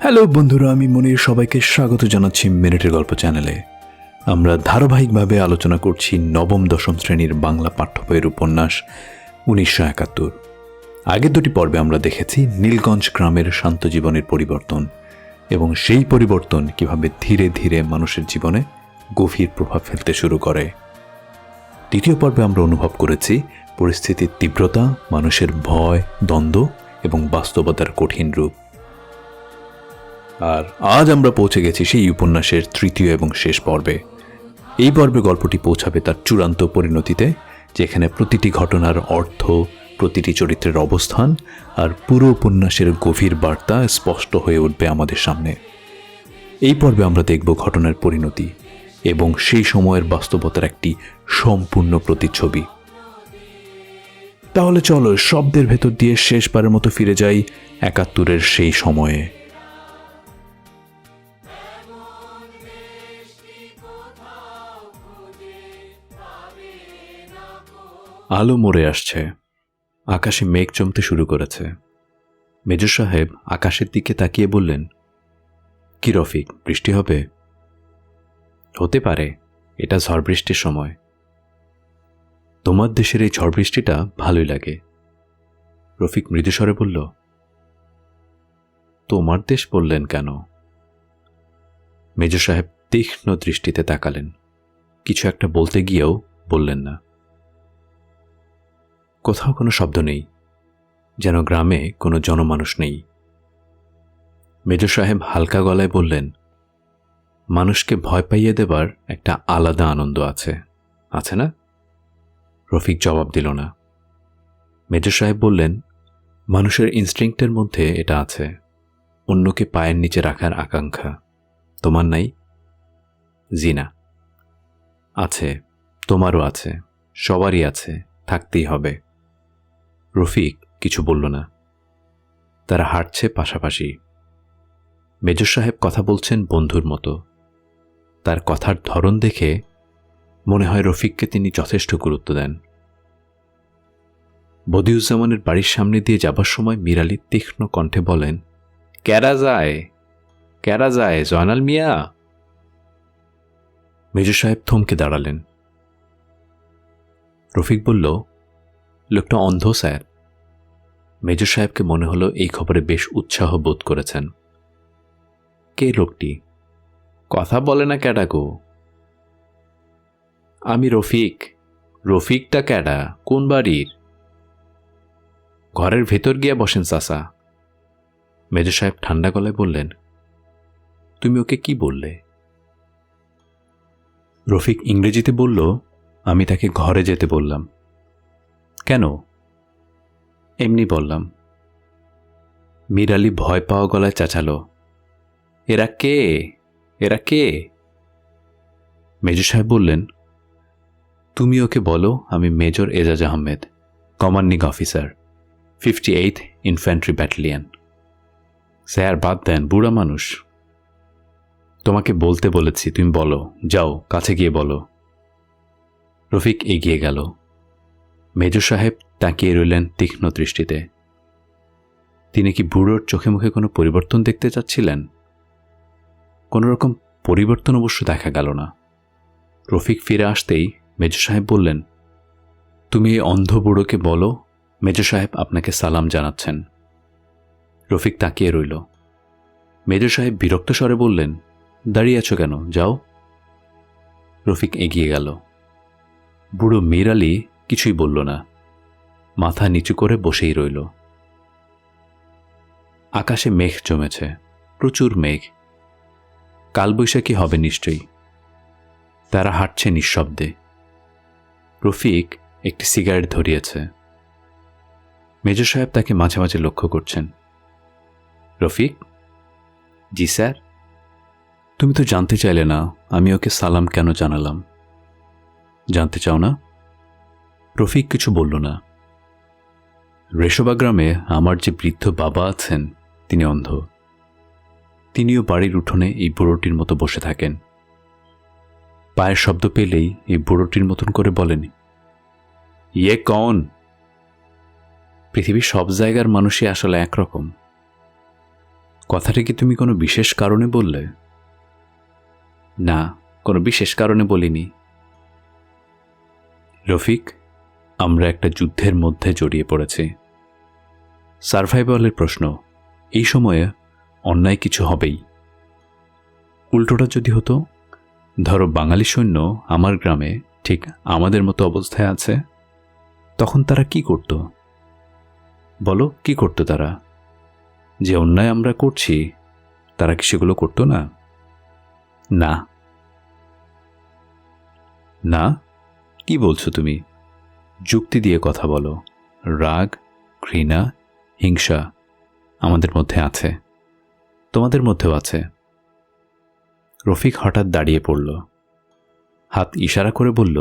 Hello বন্ধুরা, আমি মনির। সবাইকে স্বাগত জানাচ্ছি মিনিটের গল্প চ্যানেলে। আমরা ধারাবাহিকভাবে আলোচনা করছি নবম দশম শ্রেণীর বাংলা পাঠ্য বইয়ের উপন্যাস 1971। আগের দুটি পর্বে আমরা দেখেছি নীলগঞ্জ গ্রামের শান্ত জীবনের পরিবর্তন এবং সেই পরিবর্তন কিভাবে ধীরে ধীরে মানুষের জীবনে গভীর প্রভাব ফেলতে শুরু করে। দ্বিতীয় পর্বে আমরা অনুভব করেছি পরিস্থিতির তীব্রতা, মানুষের ভয়, দ্বন্দ্ব এবং বাস্তবতার কঠিন রূপ। আর আজ আমরা পৌঁছে গেছি সেই উপন্যাসের তৃতীয় এবং শেষ পর্বে। এই পর্বে গল্পটি পৌঁছাবে তার চূড়ান্ত পরিণতিতে, যেখানে প্রতিটি ঘটনার অর্থ, প্রতিটি চরিত্রের অবস্থান আর পুরো উপন্যাসের গভীর বার্তা স্পষ্ট হয়ে উঠবে আমাদের সামনে। এই পর্বে আমরা দেখব ঘটনার পরিণতি এবং সেই সময়ের বাস্তবতার একটি সম্পূর্ণ প্রতিচ্ছবি। তাহলে চলো শব্দের ভেতর দিয়ে শেষবারের মতো ফিরে যাই 71-এর সেই সময়ে। আলো মরে আসছে, আকাশে মেঘ জমতে শুরু করেছে। মেজর সাহেব আকাশের দিকে তাকিয়ে বললেন, কি রফিক, বৃষ্টি হবে? হতে পারে, এটা ঝড় বৃষ্টির সময়। তোমার দেশের এই ঝড় বৃষ্টিটা ভালোই লাগে। রফিক মৃদুস্বরে বলল। তোমার দেশ বললেন কেন? মেজর সাহেব তীক্ষ্ণ দৃষ্টিতে তাকালেন। কিছু একটা বলতে গিয়েও বললেন না। কোথাও কোনো শব্দ নেই, যেন গ্রামে কোনো জনমানুষ নেই। মেজর সাহেব হালকা গলায় বললেন, মানুষকে ভয় পাইয়ে দেবার একটা আলাদা আনন্দ আছে, আছে না? রফিক জবাব দিল না। মেজর সাহেব বললেন, মানুষের ইনস্টিংক্টের মধ্যে এটা আছে, অন্যকে পায়ের নিচে রাখার আকাঙ্ক্ষা। তোমার নাই? জি না। আছে, তোমারও আছে, সবারই আছে, থাকতেই হবে। রফিক কিছু বলল না। তারা হাঁটছে পাশাপাশি। মেজর সাহেব কথা বলছেন বন্ধুর মতো। তার কথার ধরন দেখে মনে হয় রফিককে তিনি যথেষ্ট গুরুত্ব দেন। বদিউজ্জামানের বাড়ির সামনে দিয়ে যাবার সময় মীর আলী তীক্ষ্ণ কণ্ঠে বলেন, ক্যারা যায়, ক্যারা যায় জয়নাল মিয়া। মেজর সাহেব থমকে দাঁড়ালেন। রফিক বলল, লোকটা অন্ধ স্যার। মেজর সাহেবকে মনে হলো এই খবরে বেশ উৎসাহ বোধ করেছেন। কে লোকটি? কথা বলে না ক্যাডা গো? আমি রফিক। রফিকটা ক্যাডা? কোন বাড়ির? ঘরের ভেতর গিয়া বসেন চাচা। মেজর সাহেব ঠান্ডা গলায় বললেন, তুমি ওকে কি বললে? রফিক ইংরেজিতে বলল, আমি তাকে ঘরে যেতে বললাম। কেন? এমনি বললাম। মীর আলী ভয় পাওয়া গলায় চেঁচালো, এরা কে? এরা কে? মেজর সাহেব বললেন, তুমি ওকে বলো আমি major Ejaz Ahmed, commanding officer, 58th infantry battalion. Sir বাদ দেন, বুড়া মানুষ। তোমাকে বলতে বলেছি, তুমি বলো, যাও কাছে গিয়ে বলো। রফিক এগিয়ে গেল। মেজর সাহেব তাকিয়ে রইলেন তীক্ষ্ণ দৃষ্টিতে। তিনি কি বুড়োর চোখে মুখে কোনো পরিবর্তন দেখতে চাচ্ছিলেন? কোনো রকম পরিবর্তন অবশ্য দেখা গেল না। রফিক ফিরে আসতেই মেজর সাহেব বললেন, তুমি এই অন্ধ বুড়োকে বলো মেজর সাহেব আপনাকে সালাম জানাচ্ছেন। রফিক তাকিয়ে রইল। মেজর সাহেব বিরক্ত স্বরে বললেন, দাঁড়িয়ে আছো কেন, যাও। রফিক এগিয়ে গেল। বুড়ো মীর আলী কিছুই বলল না, মাথা নিচু করে বসেই রইল। আকাশে মেঘ জমেছে, প্রচুর মেঘ। কালবৈশাখী হবে নিশ্চয়ই। তারা হাঁটছে নিঃশব্দে। রফিক একটি সিগারেট ধরিয়েছে। মেজর সাহেব তাকে মাঝে মাঝে লক্ষ্য করছেন। রফিক? জি স্যার। তুমি তো জানতে চাইলে না আমি ওকে সালাম কেন জানালাম। জানতে চাও না? রফিক কিছু বলল না। রেশোবা গ্রামে আমার যে বৃদ্ধ বাবা আছেন, তিনি অন্ধ। তিনিও বাড়ির উঠোনে এই বুড়োটির মতো বসে থাকেন। পায়ের শব্দ পেলেই এই বুড়োটির মতন করে বলেন, ইয়ে কন? পৃথিবীর সব জায়গার মানুষই আসলে একরকম। কথাটা কি তুমি কোনো বিশেষ কারণে বললে? না, কোনো বিশেষ কারণে বলিনি। রফিক, আমরা একটা যুদ্ধের মধ্যে জড়িয়ে পড়েছি। সার্ভাইভালের প্রশ্ন। এই সময়ে অন্যায় কিছু হবেই। উল্টোটা যদি হতো, ধরো বাঙালি সৈন্য আমার গ্রামে ঠিক আমাদের মতো অবস্থায় আছে, তখন তারা কি করত? বলো, কি করতো তারা? যে অন্যায় আমরা করছি, তারা কি সেগুলো করতো না? না। না? কি বলছো তুমি? যুক্তি দিয়ে কথা বলো। রাগ, ঘৃণা, হিংসা আমাদের মধ্যে আছে, তোমাদের মধ্যেও আছে। রফিক হঠাৎ দাঁড়িয়ে পড়ল, হাত ইশারা করে বলল,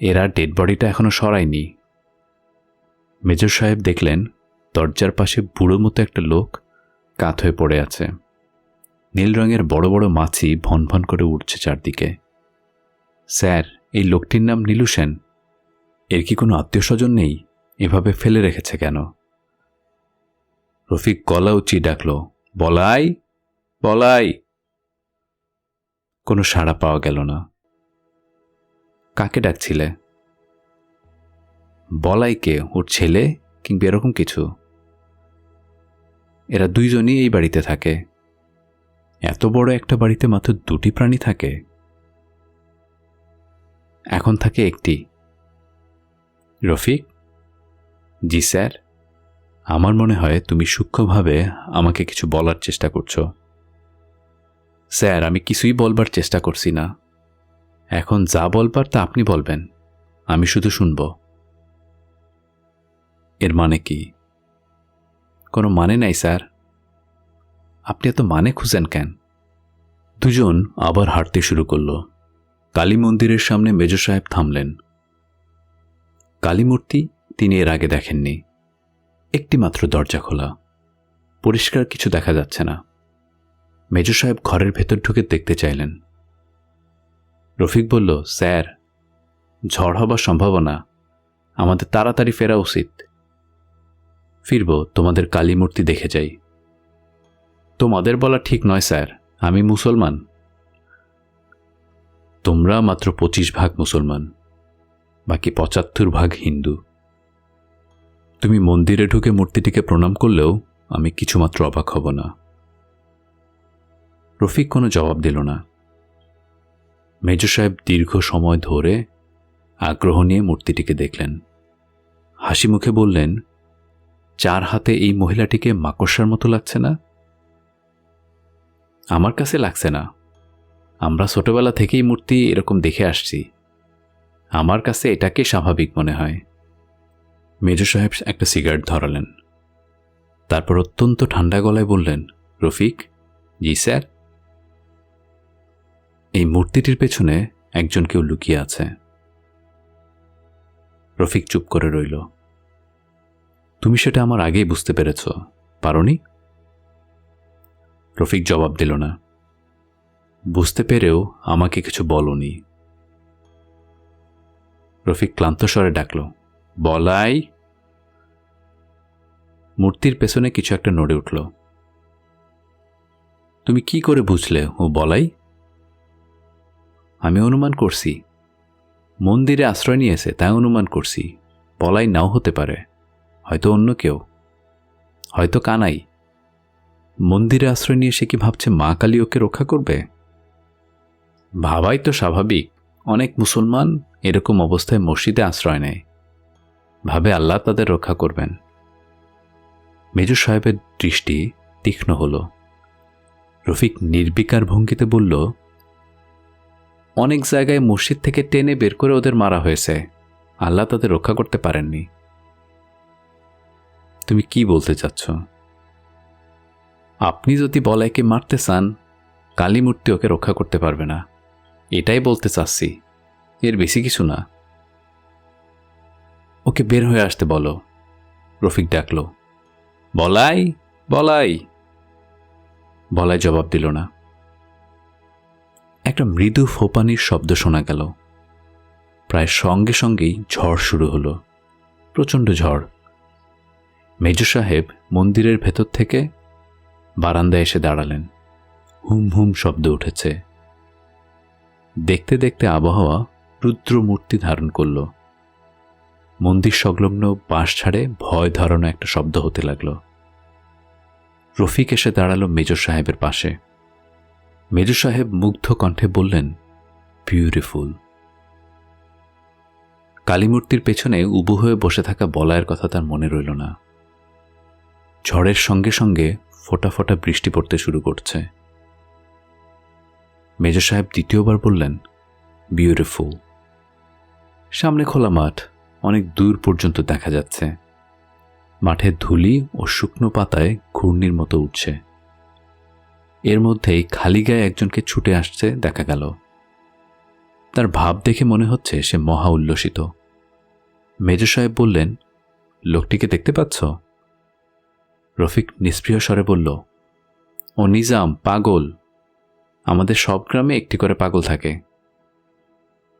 এরা ডেড বডিটা এখনো সরায়নি। মেজর সাহেব দেখলেন দরজার পাশে বুড়ো মতো একটা লোক কাত হয়ে পড়ে আছে। নীল রঙের বড় বড় মাছি ভন ভন করে উঠছে চারদিকে। স্যার, এই লোকটির নাম নীলু সেন। এর কি কোনো আত্মীয় স্বজন নেই? এভাবে ফেলে রেখেছে কেন? রফিক গলা উঁচিয়ে ডাকল, বলাই, বলাই। কোনো সাড়া পাওয়া গেল না। কাকে ডাকছিলে? বলাইকে? ওর ছেলে কিংবা এরকম কিছু? এরা দুইজনই এই বাড়িতে থাকে। এত বড় একটা বাড়িতে মাত্র দুটি প্রাণী থাকে? এখন থাকে একটি। রফিক? জি স্যার। আমার মনে হয় তুমি সূক্ষ্মভাবে আমাকে কিছু বলার চেষ্টা করছো। স্যার, আমি কিছুই বলবার চেষ্টা করছি না। এখন যা বলবার তা আপনি বলবেন, আমি শুধু শুনব। এর মানে কি? কোনো মানে নাই স্যার। আপনি এত মানে খুঁজেন কেন? দুজন আবার হাঁটতে শুরু করল। কালী মন্দিরের সামনে মেজর সাহেব থামলেন। কালী মূর্তি তিনি এর আগে দেখেননি। একটি মাত্র দরজা খোলা, পরিষ্কার কিছু দেখা যাচ্ছে না। মেজর সাহেব ঘরের ভেতর ঢুকে দেখতে চাইলেন। রফিক বলল, স্যার, ঝড় হবার সম্ভাবনা, আমাদের তাড়াতাড়ি ফেরা উচিত। ফিরব, তোমাদের কালী মূর্তি দেখে যাই। তোমাদের বলা ঠিক নয় স্যার, আমি মুসলমান। তোমরা মাত্র 25% মুসলমান, বাকি 75% হিন্দু। তুমি মন্দিরে ঢুকে মূর্তিটিকে প্রণাম করলেও আমি কিছুমাত্র অবাক হব না। রফিক কোনো জবাব দিল না। মেজর সাহেব দীর্ঘ সময় ধরে আগ্রহ নিয়ে মূর্তিটিকে দেখলেন। হাসি মুখে বললেন, 4 হাতে এই মহিলাটিকে মাকড়সার মতো লাগছে না? আমার কাছে লাগছে না। আমরা ছোটবেলা থেকেই মূর্তি এরকম দেখে আসছি। আমার কাছে এটাকে স্বাভাবিক মনে হয়। মেজর সাহেব একটা সিগারেট ধরালেন। তারপর অত্যন্ত ঠান্ডা গলায় বললেন, রফিক? জি স্যার। এই মূর্তিটির পেছনে একজন কেউ লুকিয়ে আছে। রফিক চুপ করে রইল। তুমি সেটা আমার আগেই বুঝতে পেরেছ, পারোনি? রফিক জবাব দিল না। বুঝতে পেরেও আমাকে কিছু বলনি। রফিক ক্লান্ত স্বরে ডাকল, বলাই। মূর্তির পেছনে কিছু একটা নড়ে উঠল। তুমি কি করে বুঝলে ও বলাই? আমি অনুমান করছি। মন্দিরে আশ্রয় নিয়েছে তাই অনুমান করছি। বলাই নাও হতে পারে, হয়তো অন্য কেউ, হয়তো কানাই। মন্দিরে আশ্রয় নিয়ে সে কি ভাবছে মা কালী ওকে রক্ষা করবে? ভাবাই তো স্বাভাবিক। অনেক মুসলমান এরকম অবস্থায় মসজিদে আশ্রয় নেয়, ভাবে আল্লাহ তাদের রক্ষা করবেন। মেজর সাহেবের দৃষ্টি তীক্ষ্ণ হল। রফিক নির্বিকার ভঙ্গিতে বলল, অনেক জায়গায় মসজিদ থেকে টেনে বের করে ওদের মারা হয়েছে, আল্লাহ তাদের রক্ষা করতে পারেননি। তুমি কি বলতে চাচ্ছ? আপনি যদি বলাইকে মারতে চান, কালী মূর্তি ওকে রক্ষা করতে পারবে না, এটাই বলতে চাচ্ছি। এর বেশি কিছু না। ওকে বের হয়ে আসতে বলো। রফিক ডাকল, বলাই, বলাই। বলাই জবাব দিল না। একটা মৃদু ফোপানির শব্দ শোনা গেল। প্রায় সঙ্গে সঙ্গেই ঝড় শুরু হলো, প্রচণ্ড ঝড়। মেজর সাহেব মন্দিরের ভেতর থেকে বারান্দায় এসে দাঁড়ালেন। হুম হুম শব্দ উঠেছে। দেখতে দেখতে আবহাওয়া রুদ্র মূর্তি ধারণ করল। মন্দির সংলগ্ন বাঁশ ছাড়ে ভয় ধরানো একটা শব্দ হতে লাগল। রফিক এসে দাঁড়ালো মেজর সাহেবের পাশে। মেজর সাহেব মুগ্ধ কণ্ঠে বললেন, বিউটিফুল। কালীমূর্তির পেছনে উবু হয়ে বসে থাকা বলায়ের কথা তার মনে রইল না। ঝড়ের সঙ্গে সঙ্গে ফোঁটা ফোঁটা বৃষ্টি পড়তে শুরু করছে। মেজর সাহেব দ্বিতীয়বার বললেন, বিউটিফুল। সামনে খোলা মাঠ, অনেক দূর পর্যন্ত দেখা যাচ্ছে। মাঠের ধুলি ও শুকনো পাতায় ঘূর্ণির মতো উঠছে। এর মধ্যেই খালি গায়ে একজনকে ছুটে আসছে দেখা গেল। তার ভাব দেখে মনে হচ্ছে সে মহা উল্লসিত। মেজর সাহেব বললেন, লোকটিকে দেখতে পাচ্ছ? রফিক নিষ্প্রিয় স্বরে বলল, ও নিজাম, পাগল। আমাদের সব গ্রামে একটি করে পাগল থাকে।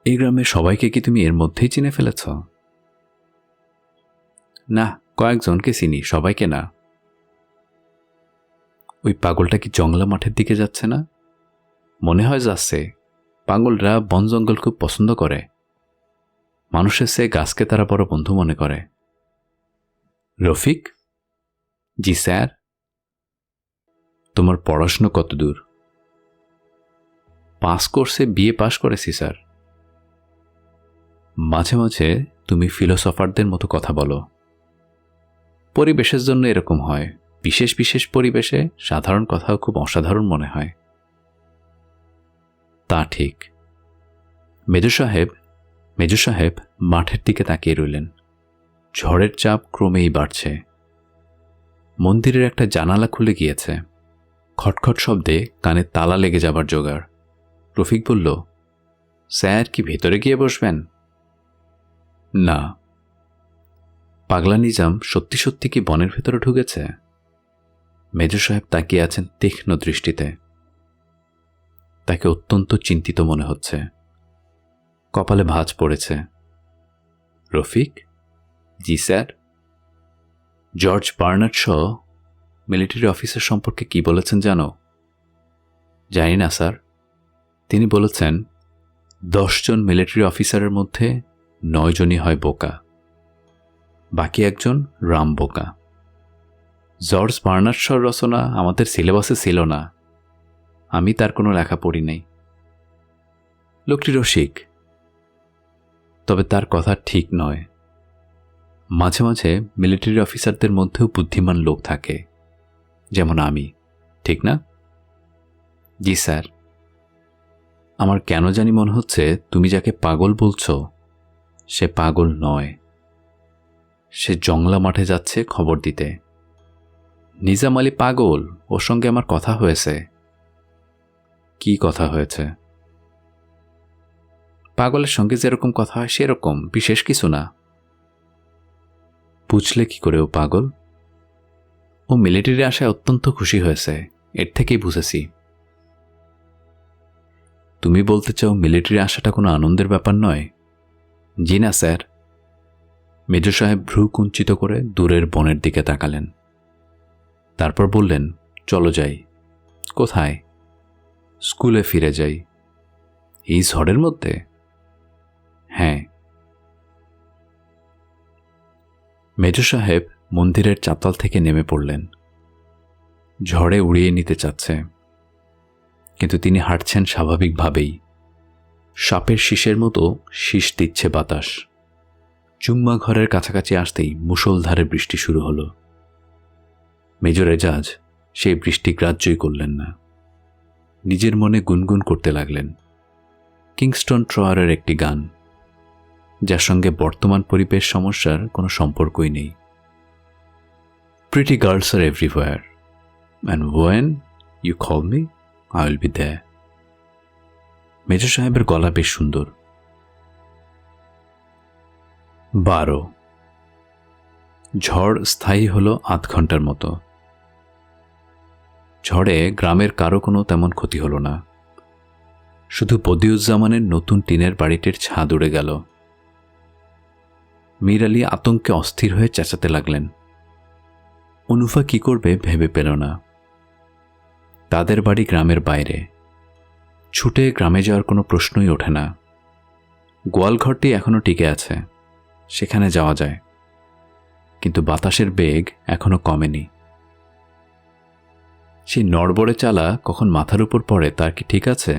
এই গ্রামের সবাইকে কি তুমি এর মধ্যেই চিনে ফেলেছ? না, কয়েকজনকে চিনি, সবাইকে না। ওই পাগলটা কি জংলা মাঠের দিকে যাচ্ছে না? মনে হয় যাচ্ছে। পাগলরা বন জঙ্গল খুব পছন্দ করে। মানুষের সে গাছকে তারা বড় বন্ধু মনে করে। রফিক, জি স্যার। তোমার পড়াশুনো কত দূর? পাস কোর্সে বিএ পাশ করেছি স্যার। মাঝে মাঝে তুমি ফিলোসফারদের মতো কথা বলো। পরিবেশের জন্য এরকম হয়। বিশেষ বিশেষ পরিবেশে সাধারণ কথাও খুব অসাধারণ মনে হয়। তা ঠিক। মেজর সাহেব মাঠের দিকে তাকিয়ে রইলেন। ঝড়ের চাপ ক্রমেই বাড়ছে। মন্দিরের একটা জানালা খুলে গিয়েছে। খটখট শব্দে কানে তালা লেগে যাবার জোগাড়। রফিক বলল, স্যার কি ভেতরে গিয়ে বসবেন? না। পাগলা নিজাম সত্যি সত্যি কি বনের ভেতরে ঢুকেছে? মেজর সাহেব তাকিয়ে আছেন তীক্ষ্ণ দৃষ্টিতে। তাকে অত্যন্ত চিন্তিত মনে হচ্ছে। কপালে ভাঁজ পড়েছে। রফিক, জি sir. George Bernard Shaw military officer সম্পর্কে কি বলেছেন জানো? জানি না স্যার। তিনি বলেছেন 10 জন মিলিটারি অফিসারের মধ্যে 9 জনই হয় বোকা, বাকি একজন রাম বোকা। জর্জ বার্নার্ড শর রচনা আমাদের সিলেবাসে ছিল না। আমি তার কোনো লেখা পড়ি নাই। লোকটি রসিক, তবে তার কথা ঠিক নয়। মাঝে মাঝে মিলিটারি অফিসারদের মধ্যেও বুদ্ধিমান লোক থাকে, যেমন আমি, ঠিক না? জি স্যার। আমার কেন জানি মনে হচ্ছে তুমি যাকে পাগল বলছো সে পাগল নয়। সে জংলা মাঠে যাচ্ছে খবর দিতে। নিজাম আলী পাগল, ওর সঙ্গে আমার কথা হয়েছে। কি কথা হয়েছে? পাগলের সঙ্গে যেরকম কথা হয় সেরকম, বিশেষ কিছু না। বুঝলে কি করে ও পাগল? ও মিলিটারি আসায় অত্যন্ত খুশি হয়েছে, এর থেকেই বুঝেছি। তুমি বলতে চাও মিলিটারি আসাটা কোনো আনন্দের ব্যাপার নয়? জি না স্যার। মেজর সাহেব ভ্রু কুঞ্চিত করে দূরের বনের দিকে তাকালেন। তারপর বললেন, চলো যাই। কোথায়? স্কুলে ফিরে যাই। এই ঝড়ের মধ্যে? হ্যাঁ। মেজর সাহেব মন্দিরের চাতাল থেকে নেমে পড়লেন। ঝড়ে উড়িয়ে নিতে চাচ্ছে, কিন্তু তিনি হাঁটছেন স্বাভাবিকভাবেই। সাপের শীষের মতো শীষ দিচ্ছে বাতাস। চুম্মা ঘরের কাছাকাছি আসতেই মুষলধারে বৃষ্টি শুরু হলো। মেজর এজাজ সেই বৃষ্টি গ্রাহ্যই করলেন না। নিজের মনে গুনগুন করতে লাগলেন কিংস্টন ট্রয়ারের একটি গান, যার সঙ্গে বর্তমান পরিবেশ সমস্যার কোনো সম্পর্কই নেই। Pretty girls are everywhere, and when you call me, I will be there. Major সাহেবের গলা বেশ সুন্দর। 12। ঝড় স্থায়ী হলো আধ ঘন্টার মতো। ঝড়ে গ্রামের কারো কোনো তেমন ক্ষতি হলো না। শুধু বদিউজ্জামানের নতুন টিনের বাড়িটির ছাদ উড়ে গেল। মীর আলী আতঙ্কে অস্থির হয়ে চেঁচাতে লাগলেন। অনুফা কি করবে ভেবে পেল না। তাদের বাড়ি গ্রামের বাইরে। ছুটে গ্রামে যাওয়ার কোনো প্রশ্নই ওঠে না। গোয়ালঘরটি এখনও টিকে আছে, সেখানে যাওয়া যায়, কিন্তু বাতাসের বেগ এখনও কমেনি। সেই নড়বড়ে চালা কখন মাথার উপর পড়ে তার কি ঠিক আছে?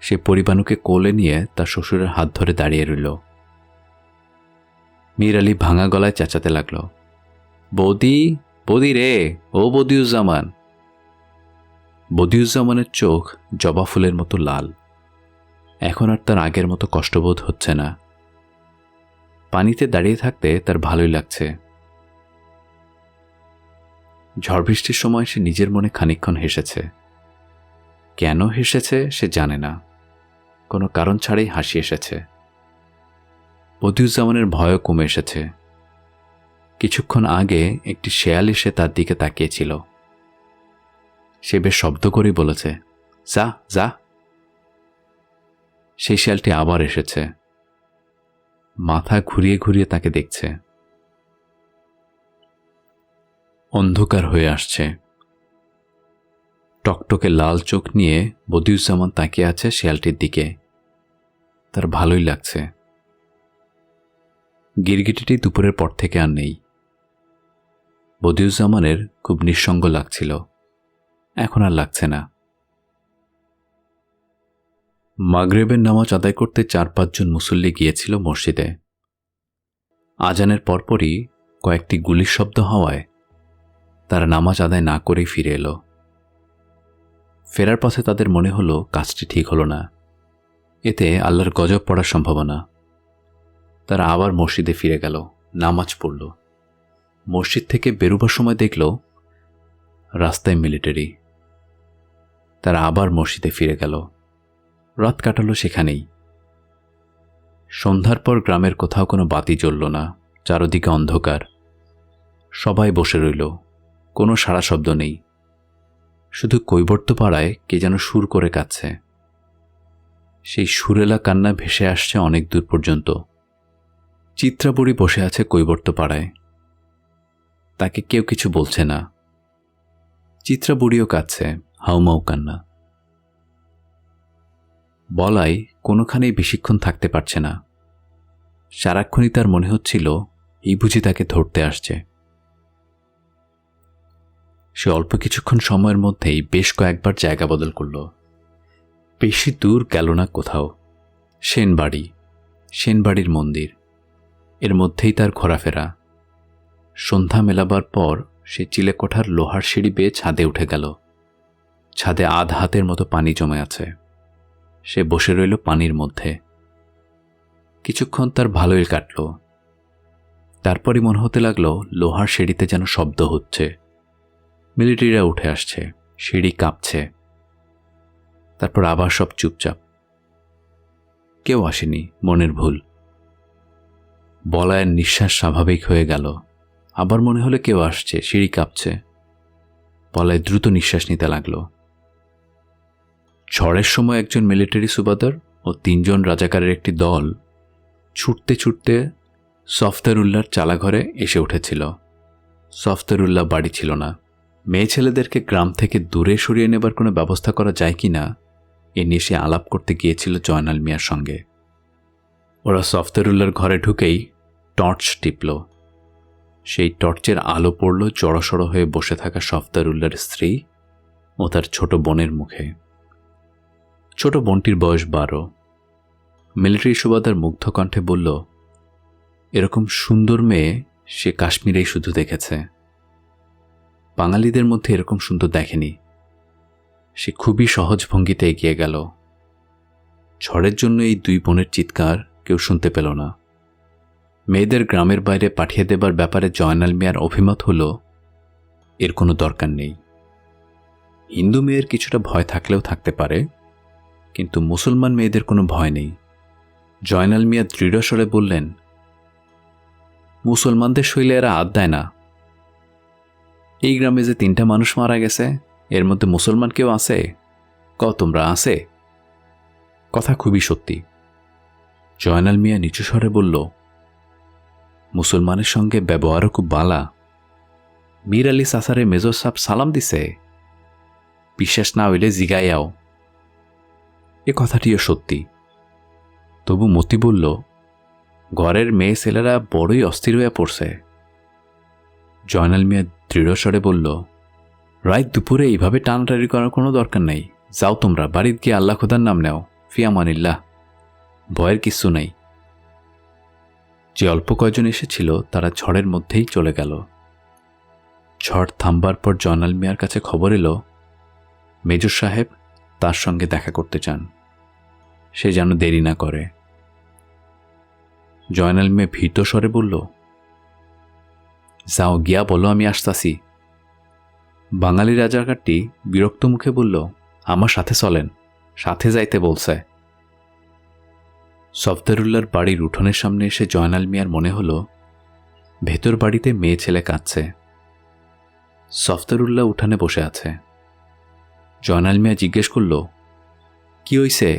সে পরিবাণুকে কোলে নিয়ে তার শ্বশুরের হাত ধরে দাঁড়িয়ে রইল। মীর আলী ভাঙা গলায় চেঁচাতে লাগল, বৌদি, বৌদি রে, ও বদিউজ্জামান। বদিউজ্জামানের চোখ জবা ফুলের মতো লাল। এখন আর তার আগের মতো কষ্টবোধ হচ্ছে না। পানিতে দাঁড়িয়ে থাকতে তার ভালোই লাগছে। ঝড় বৃষ্টির সময় সে নিজের মনে খানিকক্ষণ হেসেছে। কেন হেসেছে সে জানে না, কোনো কারণ ছাড়াই হাসি এসেছে। বদিউজ্জামানের ভয়ও কমে এসেছে। কিছুক্ষণ আগে একটি শেয়াল এসে তার দিকে তাকিয়েছিল। সে বেশ শব্দ করেই বলেছে, যা যা। সেই শেয়ালটি আবার এসেছে, মাথা ঘুরিয়ে ঘুরিয়ে তাকে দেখছে। অন্ধকার হয়ে আসছে। টকটকে লাল চোখ নিয়ে বদিউজ্জামান তাকিয়ে আছে শেয়ালটির দিকে। তার ভালোই লাগছে। গিরগিটিটি দুপুরের পর থেকে আর নেই। বদিউজ্জামানের খুব নিঃসঙ্গ লাগছিল, এখন আর লাগছে না। মাগরিবের নামাজ আদায় করতে 4-5 জন মুসল্লি গিয়েছিল মসজিদে। আজানের পরপরই কয়েকটি গুলির শব্দ হওয়ায় তারা নামাজ আদায় না করেই ফিরে এলো। ফেরার পথে তাদের মনে হলো কাজটি ঠিক হলো না, এতে আল্লাহর গজব পড়ার সম্ভাবনা। তারা আবার মসজিদে ফিরে গেল, নামাজ পড়ল। মসজিদ থেকে বেরোবার সময় দেখল রাস্তায় মিলিটারি। তারা আবার মসজিদে ফিরে গেল, রাত কাটালো সেখানেই। সন্ধ্যার পর গ্রামের কোথাও কোনো বাতি জ্বলল না, চারদিকে অন্ধকার। সবাই বসে রইল, কোনো সাড়া শব্দ নেই। শুধু কৈবর্তপাড়ায় কে যেন সুর করে কাঁদছে। সেই সুরেলা কান্না ভেসে আসছে অনেক দূর পর্যন্ত। চিত্রাবুড়ি বসে আছে কৈবর্তপাড়ায়, তাকে কেউ কিছু বলছে না। চিত্রাবুড়িও কাঁদছে, হাউমাউ কান্না। বলাই কোনোখানেই বেশিক্ষণ থাকতে পারছে না। সারাক্ষণই তার মনে হচ্ছিল এই বুঝি তাকে ধরতে আসছে। সে অল্প কিছুক্ষণ সময়ের মধ্যেই বেশ কয়েকবার জায়গা বদল করল। বেশি দূর গেল না কোথাও। সেনবাড়ি, সেনবাড়ির মন্দির, এর মধ্যেই তার ঘোরাফেরা। সন্ধ্যা মেলাবার পর সে চিলেকোঠার লোহার সিঁড়ি বেয়ে ছাদে উঠে গেল। ছাদে আধ হাতের মতো পানি জমে আছে। সে বসে রইল পানির মধ্যে। কিছুক্ষণ তার ভালোই কাটল। তারপরই মনে হতে লাগলো লোহার সিঁড়িতে যেন শব্দ হচ্ছে। মিলিটারিরা উঠে আসছে, সিঁড়ি কাঁপছে। তারপর আবার সব চুপচাপ। কেউ আসেনি, মনের ভুল। বলায়ের নিঃশ্বাস স্বাভাবিক হয়ে গেল। আবার মনে হলো কেউ আসছে, সিঁড়ি কাঁপছে। বলায় দ্রুত নিঃশ্বাস নিতে লাগলো। ঝড়ের সময় একজন মিলিটারি সুবাদার ও 3 জন রাজাকারের একটি দল ছুটতে ছুটতে সফদরুল্লাহর চালাঘরে এসে উঠেছিল। সফদরুল্লাহ বাড়ি ছিল না। মেয়ে ছেলেদেরকে গ্রাম থেকে দূরে সরিয়ে নেবার কোনো ব্যবস্থা করা যায় কি না এ নিয়ে সে আলাপ করতে গিয়েছিল জয়নাল মিয়ার সঙ্গে। ওরা সফদরুল্লাহর ঘরে ঢুকেই টর্চ টিপল। সেই টর্চের আলো পড়ল জড়সড় হয়ে বসে থাকা সফদরুল্লাহর স্ত্রী ও তার ছোট বোনের মুখে। ছোট বোনটির বয়স 12। মিলিটারি সুবাদার মুগ্ধ কণ্ঠে বলল, এরকম সুন্দর মেয়ে সে কাশ্মীরেই শুধু দেখেছে, বাঙালিদের মধ্যে এরকম সুন্দর দেখেনি। সে খুবই সহজ ভঙ্গিতে এগিয়ে গেল। ঝড়ের জন্য এই 2 বোনের চিৎকার কেউ শুনতে পেল না। মেয়েদের গ্রামের বাইরে পাঠিয়ে দেবার ব্যাপারে জয়নাল মিয়ার অভিমত হল, এর কোনো দরকার নেই। হিন্দু মেয়ের কিছুটা ভয় থাকলেও থাকতে পারে, কিন্তু মুসলমান মেয়েদের কোনো ভয় নেই। জয়নাল মিয়া দৃঢ় স্বরে বললেন, মুসলমানদের শৈলে এরা হাত দেয় না। এই গ্রামে যে 3টা মানুষ মারা গেছে, এর মধ্যে মুসলমান কেউ আছে? তোমরা আছে? কথা খুবই সত্যি। জয়নাল মিয়া নিচু স্বরে বলল, মুসলমানের সঙ্গে ব্যবহারও খুব বালা। মীর আলী সাসারে মেজর সাহেব সালাম দিছে। বিশ্বাস না হইলে জিগাইয়াও। এ কথাটিও সত্যি। তবু মতি বলল, ঘরের মেয়ে ছেলেরা বড়ই অস্থির হয়ে পড়ছে। জয়নাল মিয়া দৃঢ়স্বরে বলল, রাত দুপুরে এইভাবে টানাটানি করার কোনো দরকার নেই। যাও তোমরা, বাড়িতে গিয়ে আল্লাহ খোদার নাম নেও। ফিয়ামানিল্লাহ, ভয়ের কিচ্ছু নেই। যে অল্প কয়জন এসেছিল তারা ঝড়ের মধ্যেই চলে গেল। ঝড় থামবার পর জয়নাল মিয়ার কাছে খবর এলো মেজর সাহেব তার সঙ্গে দেখা করতে চান, সে যেন দেরি না করে। জয়নাল মিয়া ভীত স্বরে বলল, যাও গিয়া বলো আমি আসতাছি। বাঙালি রাজাকারটি বিরক্ত মুখে বলল, আমার সাথে চলেন, সাথে যাইতে বলছে। সফদরুল্লাহর বাড়ির উঠোনের সামনে এসে জয়নাল মিয়ার মনে হলো ভেতর বাড়িতে মেয়ে ছেলে কাঁদছে। সফদরুল্লাহ উঠানে বসে আছে। জয়নাল মিয়া জিজ্ঞেস করল, কি হইছে?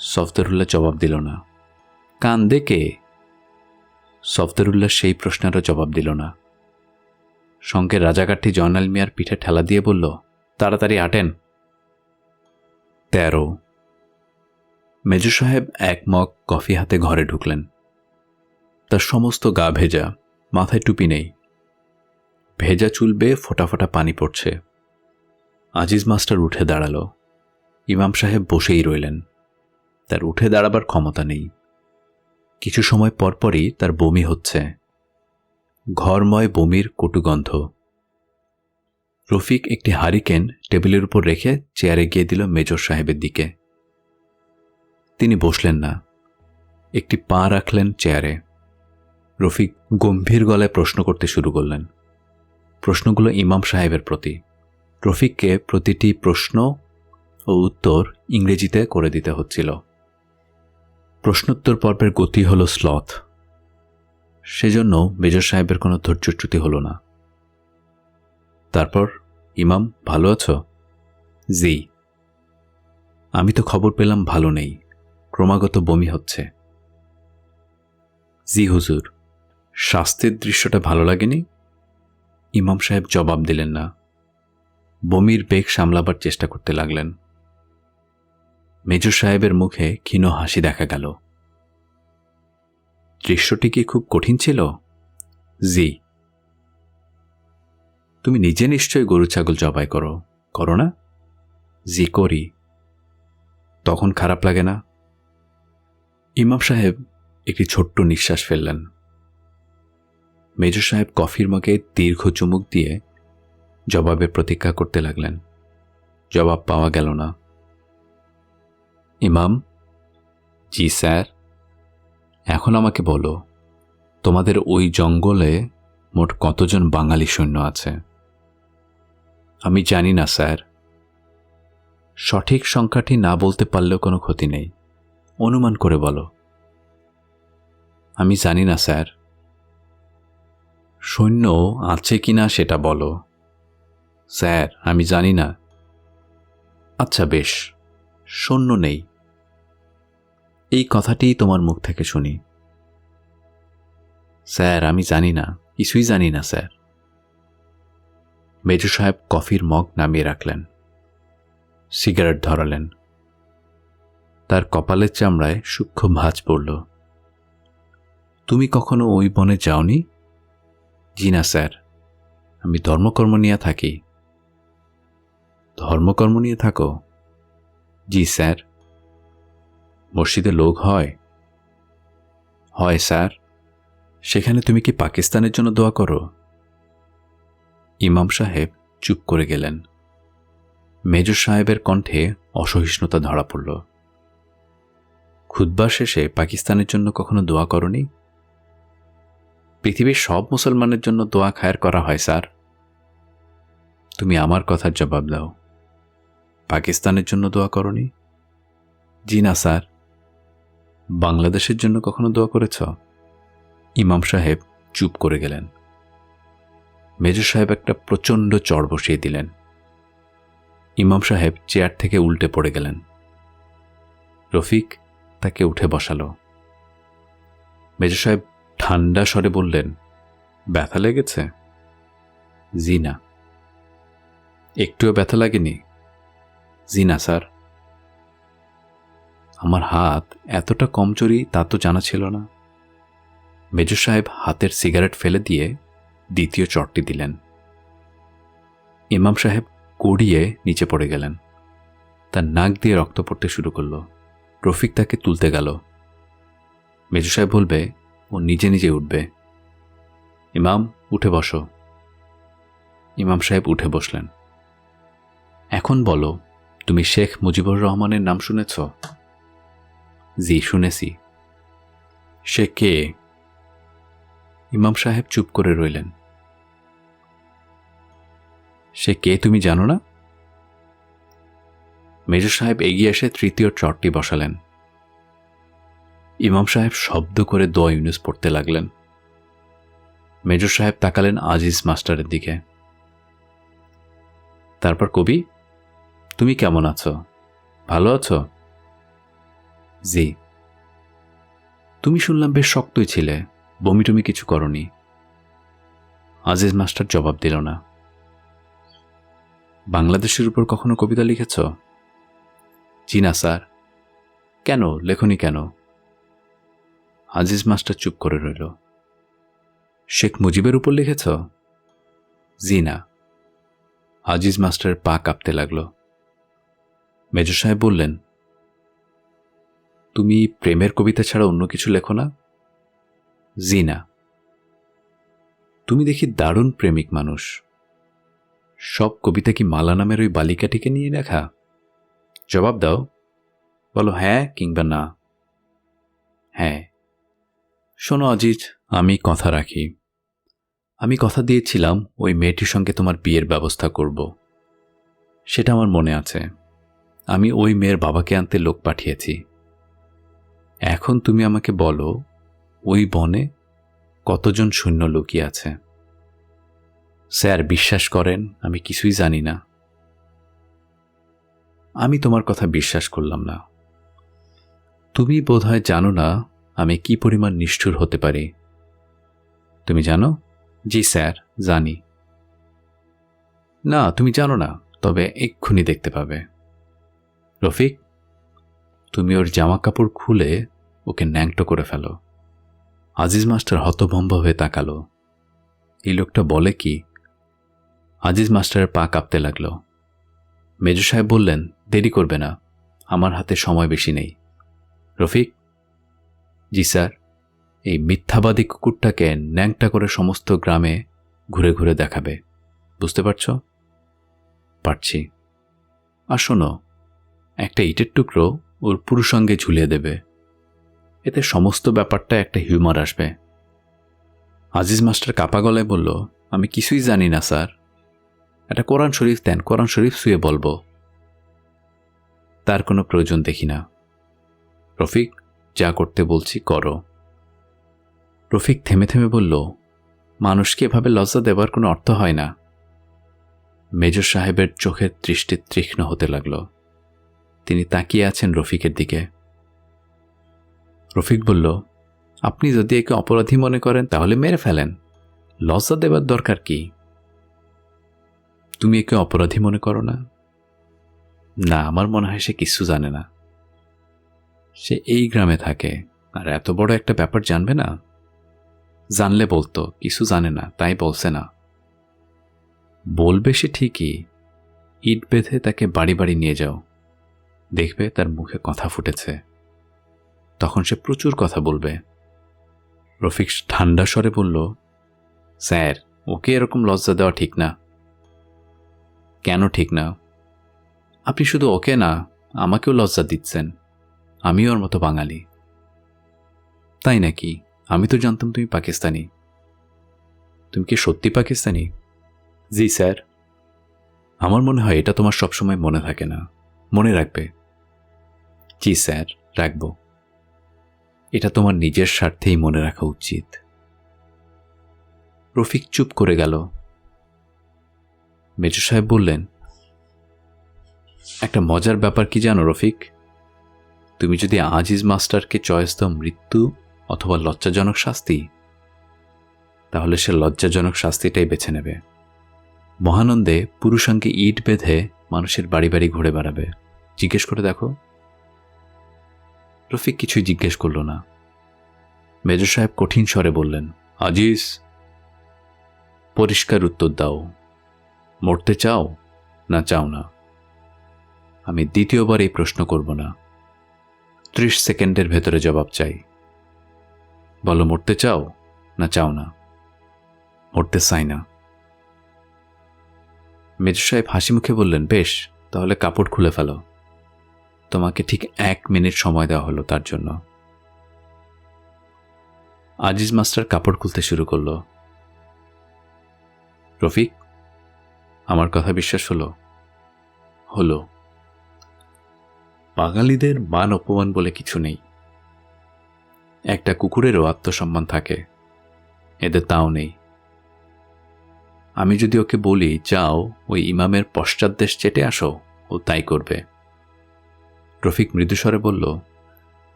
সফদরুল্লাহ জবাব দিল না। কান্দে কে? সফদরুল্লাহ সেই প্রশ্নেরও জবাব দিল না। সঙ্গে রাজাকারটি জয়নাল মিয়ার পিঠে ঠেলা দিয়ে বলল, তাড়াতাড়ি হাঁটেন। 13। মেজর সাহেব এক মগ কফি হাতে ঘরে ঢুকলেন। তার সমস্ত গা ভেজা, মাথায় টুপি নেই। ভেজা চুল বেয়ে ফোঁটা ফোঁটা পানি পড়ছে। আজিজ মাস্টার উঠে দাঁড়াল। ইমাম সাহেব বসেই রইলেন। তার উঠে দাঁড়াবার ক্ষমতা নেই। কিছু সময় পরপরই তার বমি হচ্ছে। ঘরময় বমির কটুগন্ধ। রফিক একটি হারিকেন টেবিলের উপর রেখে চেয়ারে গিয়ে দিল মেজর সাহেবের দিকে। তিনি বসলেন না, একটি পা রাখলেন চেয়ারে। রফিক গম্ভীর গলায় প্রশ্ন করতে শুরু করলেন। প্রশ্নগুলো ইমাম সাহেবের প্রতি। রফিককে প্রতিটি প্রশ্ন ও উত্তর ইংরেজিতে করে দিতে হচ্ছিল। প্রশ্নোত্তর পর্বের গতি হল স্লথ। সেজন্য মেজর সাহেবের কোনো ধৈর্যচ্যুতি হল না। তারপর, ইমাম ভালো আছো? জি। আমি তো খবর পেলাম ভালো নেই, ক্রমাগত বমি হচ্ছে। জি হুজুর। স্বাস্থ্যের দৃশ্যটা ভালো লাগেনি? ইমাম সাহেব জবাব দিলেন না। বমির বেগ সামলাবার চেষ্টা করতে লাগলেন। মেজর সাহেবের মুখে ক্ষীণ হাসি দেখা গেল। দৃশ্যটি কি খুব কঠিন ছিল? জি। তুমি নিজে নিশ্চয়ই গরু ছাগল জবাই করো, করো না? জি করি। তখন খারাপ লাগে না? ইমাম সাহেব একটি ছোট্ট নিঃশ্বাস ফেললেন। মেজর সাহেব কফির মগে দীর্ঘ চুমুক দিয়ে জবাবের প্রতীক্ষা করতে লাগলেন। জবাব পাওয়া গেল না। ইমাম, জি স্যার। এখন আমাকে বলো, তোমাদের ওই জঙ্গলে মোট কতজন বাঙালি সৈন্য আছে? আমি জানি না স্যার। সঠিক সংখ্যাটি না বলতে পারলেও কোনো ক্ষতি নেই, অনুমান করে বলো। আমি জানি না স্যার। সৈন্য আছে কিনা সেটা বলো। স্যার, আমি জানি না। আচ্ছা বেশ, সৈন্য নেই, এই কথাটিই তোমার মুখ থেকে শুনি। স্যার, আমি জানি না, কিছুই জানি না স্যার। মেজর সাহেব কফির মগ নামিয়ে রাখলেন। সিগারেট ধরালেন। তার কপালের চামড়ায় সূক্ষ্ম ভাঁজ পড়ল। তুমি কখনো ওই বনে যাওনি? জি না স্যার, আমি ধর্মকর্ম নিয়ে থাকি। ধর্মকর্ম নিয়ে থাকো? জি স্যার। মসজিদে লোক হয়? হয় স্যার। সেখানে তুমি কি পাকিস্তানের জন্য দোয়া করো? ইমাম সাহেব চুপ করে গেলেন। মেজর সাহেবের কণ্ঠে অসহিষ্ণুতা ধরা পড়ল। খুতবা শেষে পাকিস্তানের জন্য কখনো দোয়া করনি? পৃথিবীর সব মুসলমানের জন্য দোয়া খায়ের করা হয় স্যার। তুমি আমার কথার জবাব দাও, পাকিস্তানের জন্য দোয়া করনি? জি না স্যার। বাংলাদেশের জন্য কখনো দোয়া করেছ? ইমাম সাহেব চুপ করে গেলেন। মেজর সাহেব একটা প্রচণ্ড চড় বসিয়ে দিলেন। ইমাম সাহেব চেয়ার থেকে উল্টে পড়ে গেলেন। রফিক তাকে উঠে বসালো। মেজর সাহেব ঠান্ডা স্বরে বললেন, ব্যথা লেগেছে? জি না। একটুও ব্যথা লাগেনি? জি না স্যার। আমার হাত এতটা কমজোরি তা তো জানা ছিল না। মেজর সাহেব হাতের সিগারেট ফেলে দিয়ে দ্বিতীয় চটটি দিলেন। ইমাম সাহেব গড়িয়ে নিচে পড়ে গেলেন। তার নাক দিয়ে রক্ত পড়তে শুরু করল। রফিক তাকে তুলতে গেল। মেজর সাহেব বলবে ও নিজে নিজে উঠবে। ইমাম, উঠে বসো। ইমাম সাহেব উঠে বসলেন। এখন বলো, তুমি শেখ মুজিবুর রহমানের নাম শুনেছ? জি, শুনেছি। সে কে? ইমাম সাহেব চুপ করে রইলেন। সে কে তুমি জানো না? মেজর সাহেব এগিয়ে এসে তৃতীয় চটটি বসালেন। ইমাম সাহেব শব্দ করে দোয়া ইউনুস পড়তে লাগলেন। মেজর সাহেব তাকালেন আজিজ মাস্টারের দিকে। তারপর, কবি, তুমি কেমন আছো? ভালো আছো? জি। তুমি শুনলাম বেশ শক্তই ছিলে, বমি টমি কিছু করনি। আজিজ মাস্টার জবাব দিল না। বাংলাদেশের উপর কখনো কবিতা লিখেছ? জি না স্যার। কেন লেখনি কেন? আজিজ মাস্টার চুপ করে রইল। শেখ মুজিবের উপর লিখেছ? জি না। আজিজ মাস্টারের পা কাঁপতে লাগল। মেজর সাহেব বললেন, তুমি প্রেমের কবিতা ছাড়া অন্য কিছু লেখো না? জি না। তুমি দেখি দারুণ প্রেমিক মানুষ। সব কবিতা কি মালা নামের ওই বালিকাটিকে নিয়ে লেখা? জবাব দাও, বলো হ্যাঁ কিংবা না। হ্যাঁ। শোনো আজিজ, আমি কথা রাখি। আমি কথা দিয়েছিলাম ওই মেয়েটির সঙ্গে তোমার বিয়ের ব্যবস্থা করব। সেটা আমার মনে আছে। আমি ওই মেয়ের বাবাকে আনতে লোক পাঠিয়েছি। এখন তুমি আমাকে বলো, ওই বনে কতজন সৈন্য লুকিয়ে আছে? স্যার, বিশ্বাস করেন আমি কিছুই জানি না। আমি তোমার কথা বিশ্বাস করলাম না। তুমি বোধহয় জানো না আমি কি পরিমাণ নিষ্ঠুর হতে পারি। তুমি জানো? জি স্যার, জানি। না, তুমি জানো না, তবে এক্ষুনি দেখতে পাবে। রফিক, তুমি ওর জামা কাপড় খুলে ওকে ন্যাংটো করে ফেলো। আজিজ মাস্টার হতভম্ব হয়ে তাকালো। এই লোকটা বলে কি? আজিজ মাস্টারের পা কাঁপতে লাগল। মেজর সাহেব বললেন, দেরি করবে না, আমার হাতে সময় বেশি নেই। রফিক। জি স্যার। এই মিথ্যাবাদী কুকুরটাকে ন্যাংটা করে সমস্ত গ্রামে ঘুরে ঘুরে দেখাবে। বুঝতে পারছ? পারছি। আর শোনো, একটা ইটের টুকরো ওর পুরুষঙ্গে ঝুলিয়ে দেবে। এতে সমস্ত ব্যাপারটা একটা হিউমার আসবে। আজিজ মাস্টার কাপা গলায় বলল, আমি কিছুই জানি না স্যার। একটা কোরআন শরীফ দেন, কোরআন শরীফ শুয়ে বলবো। তার কোনো প্রয়োজন দেখি না। রফিক, যা করতে বলছি করো। রফিক থেমে থেমে বলল, মানুষকে এভাবে লজ্জা দেবার কোনো অর্থ হয় না। মেজর সাহেবের চোখের দৃষ্টি তীক্ষ্ণ হতে লাগল। তিনি তাকিয়ে আছেন রফিকের দিকে। রফিক বলল, আপনি যদি একে অপরাধী মনে করেন তাহলে মেরে ফেলেন। লজ্জা দেবার দরকার কি? তুমি একে অপরাধী মনে করো না? না, আমার মনে হয় সে কিছু জানে না। সে এই গ্রামে থাকে, আর এত বড় একটা ব্যাপার জানবে না? জানলে বলতো, কিছু জানে না তাই বলছে না। বলবে সে ঠিকই। ইট বেঁধে তাকে বাড়ি বাড়ি নিয়ে যাও, দেখবে তার মুখে কথা ফুটেছে। তখন সে প্রচুর কথা বলবে। রফিক ঠান্ডা স্বরে বলল, স্যার, ওকে এরকম লজ্জা দেওয়া ঠিক না। কেন ঠিক না? আপনি শুধু ওকে না, আমাকেও লজ্জা দিচ্ছেন। আমিও ওর মতো বাঙালি। তাই নাকি? আমি তো জানতাম তুমি পাকিস্তানি। তুমি কি সত্যি পাকিস্তানি? জি স্যার। আমার মনে হয় এটা তোমার সবসময় মনে থাকে না। মনে রাখবে। জি স্যার, রাখব। এটা তোমার নিজের স্বার্থেই মনে রাখা উচিত। রফিক চুপ করে গেল। মেজর সাহেব বললেন, একটা মজার ব্যাপার কি জানো রফিক? তুমি যদি আজিজ মাস্টারকে চয়েস দাও মৃত্যু অথবা লজ্জাজনক শাস্তি, তাহলে সে লজ্জাজনক শাস্তিটাই বেছে নেবে। মহানন্দে পুরুষাঙ্গে ইট বেঁধে মানুষের বাড়ি বাড়ি ঘুরে বেড়াবে। জিজ্ঞেস করে দেখো। রফিক কিছুই জিজ্ঞেস করল না। মেজর সাহেব কঠিন স্বরে বললেন, আজিজ, পরিষ্কার উত্তর দাও, মরতে চাও না চাও না? আমি দ্বিতীয়বার এই প্রশ্ন করব না। 30 সেকেন্ডের ভেতরে জবাব চাই। বলো, মরতে চাও না চাও না? মরতে চাই না। মেজর সাহেব হাসি মুখে বললেন, বেশ, তাহলে কাপড় খুলে ফেলো। তোমাকে ঠিক 1 মিনিট সময় দেওয়া হলো তার জন্য। আজিজ মাস্টার কাপড় খুলতে শুরু করল। রফিক, আমার কথা বিশ্বাস হলো? হলো। বাঙালিদের মান অপমান বলে কিছু নেই। একটা কুকুরেরও আত্মসম্মান থাকে, এদের তাও নেই। আমি যদি ওকে বলি যাও ওই ইমামের পশ্চাৎদেশ চেটে আসো, ও তাই করবে। রফিক মৃদুস্বরে বলল,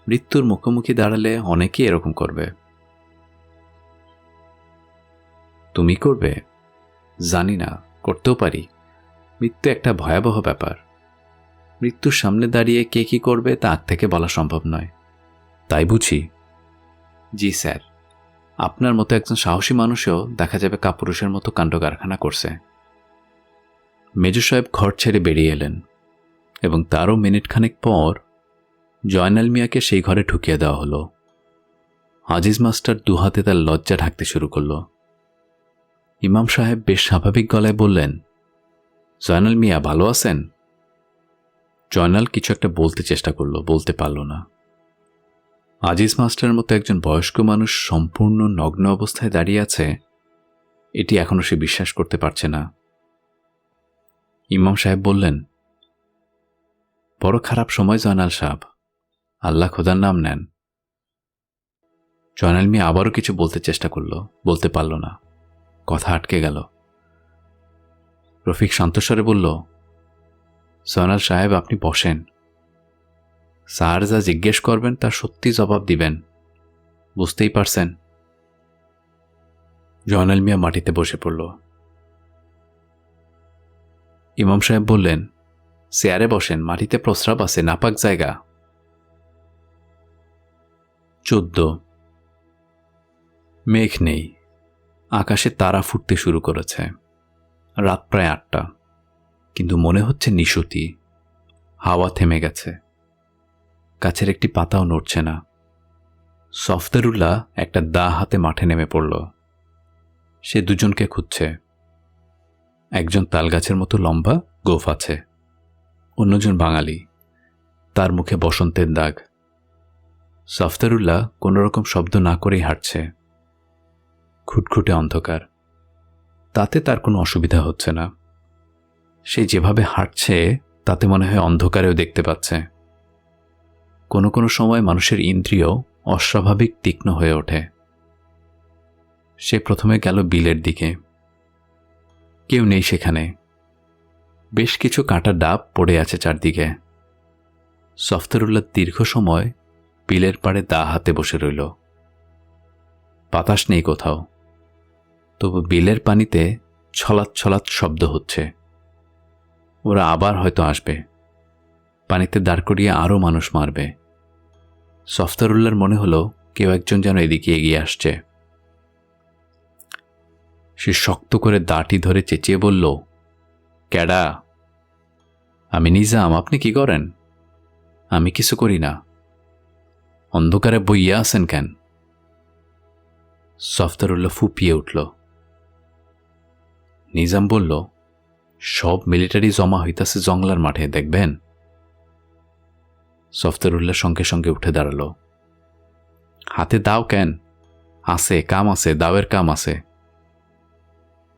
মৃত্যুর মুখোমুখি দাঁড়ালে অনেকেই এরকম করবে। তুমি করবে? জানি না, করতেও পারি। মৃত্যু একটা ভয়াবহ ব্যাপার। মৃত্যুর সামনে দাঁড়িয়ে কে কি করবে তা আগ থেকে বলা সম্ভব নয়। তাই বুঝি? জি স্যার, আপনার মতো একজন সাহসী মানুষও দেখা যাবে কাপুরুষের মতো কাণ্ড কারখানা করছে। মেজর সাহেব ঘর ছেড়ে বেরিয়ে এলেন এবং তারও মিনিট খানেক পর জয়নাল মিয়াকে সেই ঘরে ঢুকিয়ে দেওয়া হলো। আজিজ মাস্টার দুহাতে তার লজ্জা ঢাকতে শুরু করল। ইমাম সাহেব বেশ স্বাভাবিক গলায় বললেন, জয়নাল মিয়া ভালো আছেন? জয়নাল কিছু একটা বলতে চেষ্টা করল, বলতে পারল না। আজিজ মাস্টারের মতো একজন বয়স্ক মানুষ সম্পূর্ণ নগ্ন অবস্থায় দাঁড়িয়ে আছে, এটি এখনো সে বিশ্বাস করতে পারছে না। ইমাম সাহেব বললেন, বড় খারাপ সময় জয়নাল সাহেব, আল্লাহ খোদার নাম নেন। জয়নাল মিয়া আবারও কিছু বলতে চেষ্টা করল, বলতে পারল না, কথা আটকে গেল। রফিক শান্তস্বরে বলল, জয়নাল সাহেব আপনি বসেন, স্যার যা জিজ্ঞেস করবেন তার সত্যি জবাব দিবেন, বুঝতেই পারছেন? জয়নাল মিয়া মাটিতে বসে পড়ল। ইমাম সাহেব বললেন, চেয়ারে বসেন, মাটিতে প্রস্রাব আছে, নাপাক জায়গা। 14। মেঘ নেই, আকাশে তারা ফুটতে শুরু করেছে। রাত প্রায় 8টা, কিন্তু মনে হচ্ছে নিশুতি। হাওয়া থেমে গেছে, গাছের একটি পাতাও নড়ছে না। সফদরুল্লাহ একটা দা হাতে মাঠে নেমে পড়ল। সে দুজনকে খুঁজছে। একজন তালগাছের মতো লম্বা, গোফ আছে, অন্যজন বাঙালি, তার মুখে বসন্তের দাগ। সফদরুল্লাহ কোনোরকম শব্দ না করেই হাঁটছে। খুটখুটে অন্ধকার, তাতে তার কোনো অসুবিধা হচ্ছে না। সে যেভাবে হাঁটছে তাতে মনে হয় অন্ধকারেও দেখতে পাচ্ছে। কোনো কোনো সময় মানুষের ইন্দ্রিয় অস্বাভাবিক তীক্ষ্ণ হয়ে ওঠে। সে প্রথমে গেল বিলের দিকে। কেউ নেই সেখানে। বেশ কিছু কাটা ডাব পড়ে আছে চারদিকে। সফদরুল্লাহ দীর্ঘ সময় বিলের পাড়ে দা হাতে বসে রইল। বাতাস নেই কোথাও, তবু বিলের পানিতে ছলাৎ ছলাৎ শব্দ হচ্ছে। ওরা আবার হয়তো আসবে, পানিতে দাঁড় করিয়ে আরও মানুষ মারবে। সফদরুল্লাহর মনে হলো কেউ একজন যেন এদিকে এগিয়ে আসছে। সে শক্ত করে দাঁটি ধরে চেঁচিয়ে বলল, ক্যাডা? আমি নিজাম, আপনি কি করেন? আমি কিছু করি না। অন্ধকারে বইয়া আছেন কেন? সফদরুল্লাহ ফুপিয়ে উঠল। নিজাম বলল, সব মিলিটারি জমা হইতাছে জংলার মাঠে, দেখবেন? সফদরুল্লাহ সঙ্গে সঙ্গে উঠে দাঁড়াল। হাতে দাও কেন? আছে, কাম আছে, দাওয়ের কাম আছে।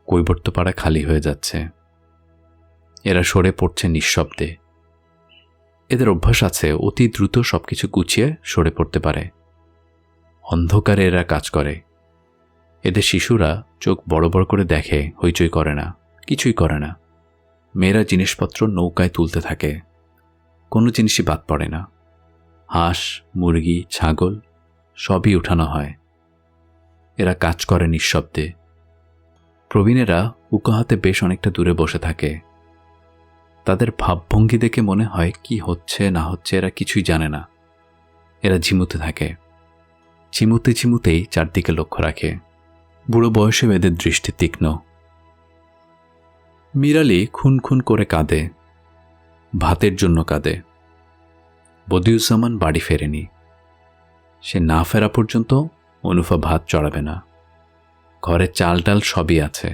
কৈবর্তপাড়া খালি হয়ে যাচ্ছে। এরা সরে পড়ছে নিঃশব্দে। এদের অভ্যাস আছে অতি দ্রুত সবকিছু গুছিয়ে সরে পড়তে পারে। অন্ধকারে এরা কাজ করে। এদের শিশুরা চোখ বড় বড় করে দেখে, হইচই করে না, কিছুই করে না। মেয়েরা জিনিসপত্র নৌকায় তুলতে থাকে, কোনো জিনিসই বাদ পড়ে না। হাঁস, মুরগি, ছাগল সবই উঠানো হয়। এরা কাজ করে নিঃশব্দে। প্রবীণেরা উকা হাতে বেশ অনেকটা দূরে বসে থাকে। তাদের ভাবভঙ্গি দেখে মনে হয় কি হচ্ছে না হচ্ছে এরা কিছুই জানে না। এরা ঝিমুতে থাকে। ঝিমুতে ঝিমুতেই চারদিকে লক্ষ্য রাখে। বুড়ো বয়সে এদের দৃষ্টি তীক্ষ্ণ। মিরালি খুন খুন করে কাঁদে। ভাতের জন্য কাঁদে। বদিউজ্জামান বাড়ি ফেরেনি। সে না ফেরা পর্যন্ত অনুফা ভাত চড়াবে না। ঘরে চাল ডাল সবই আছে।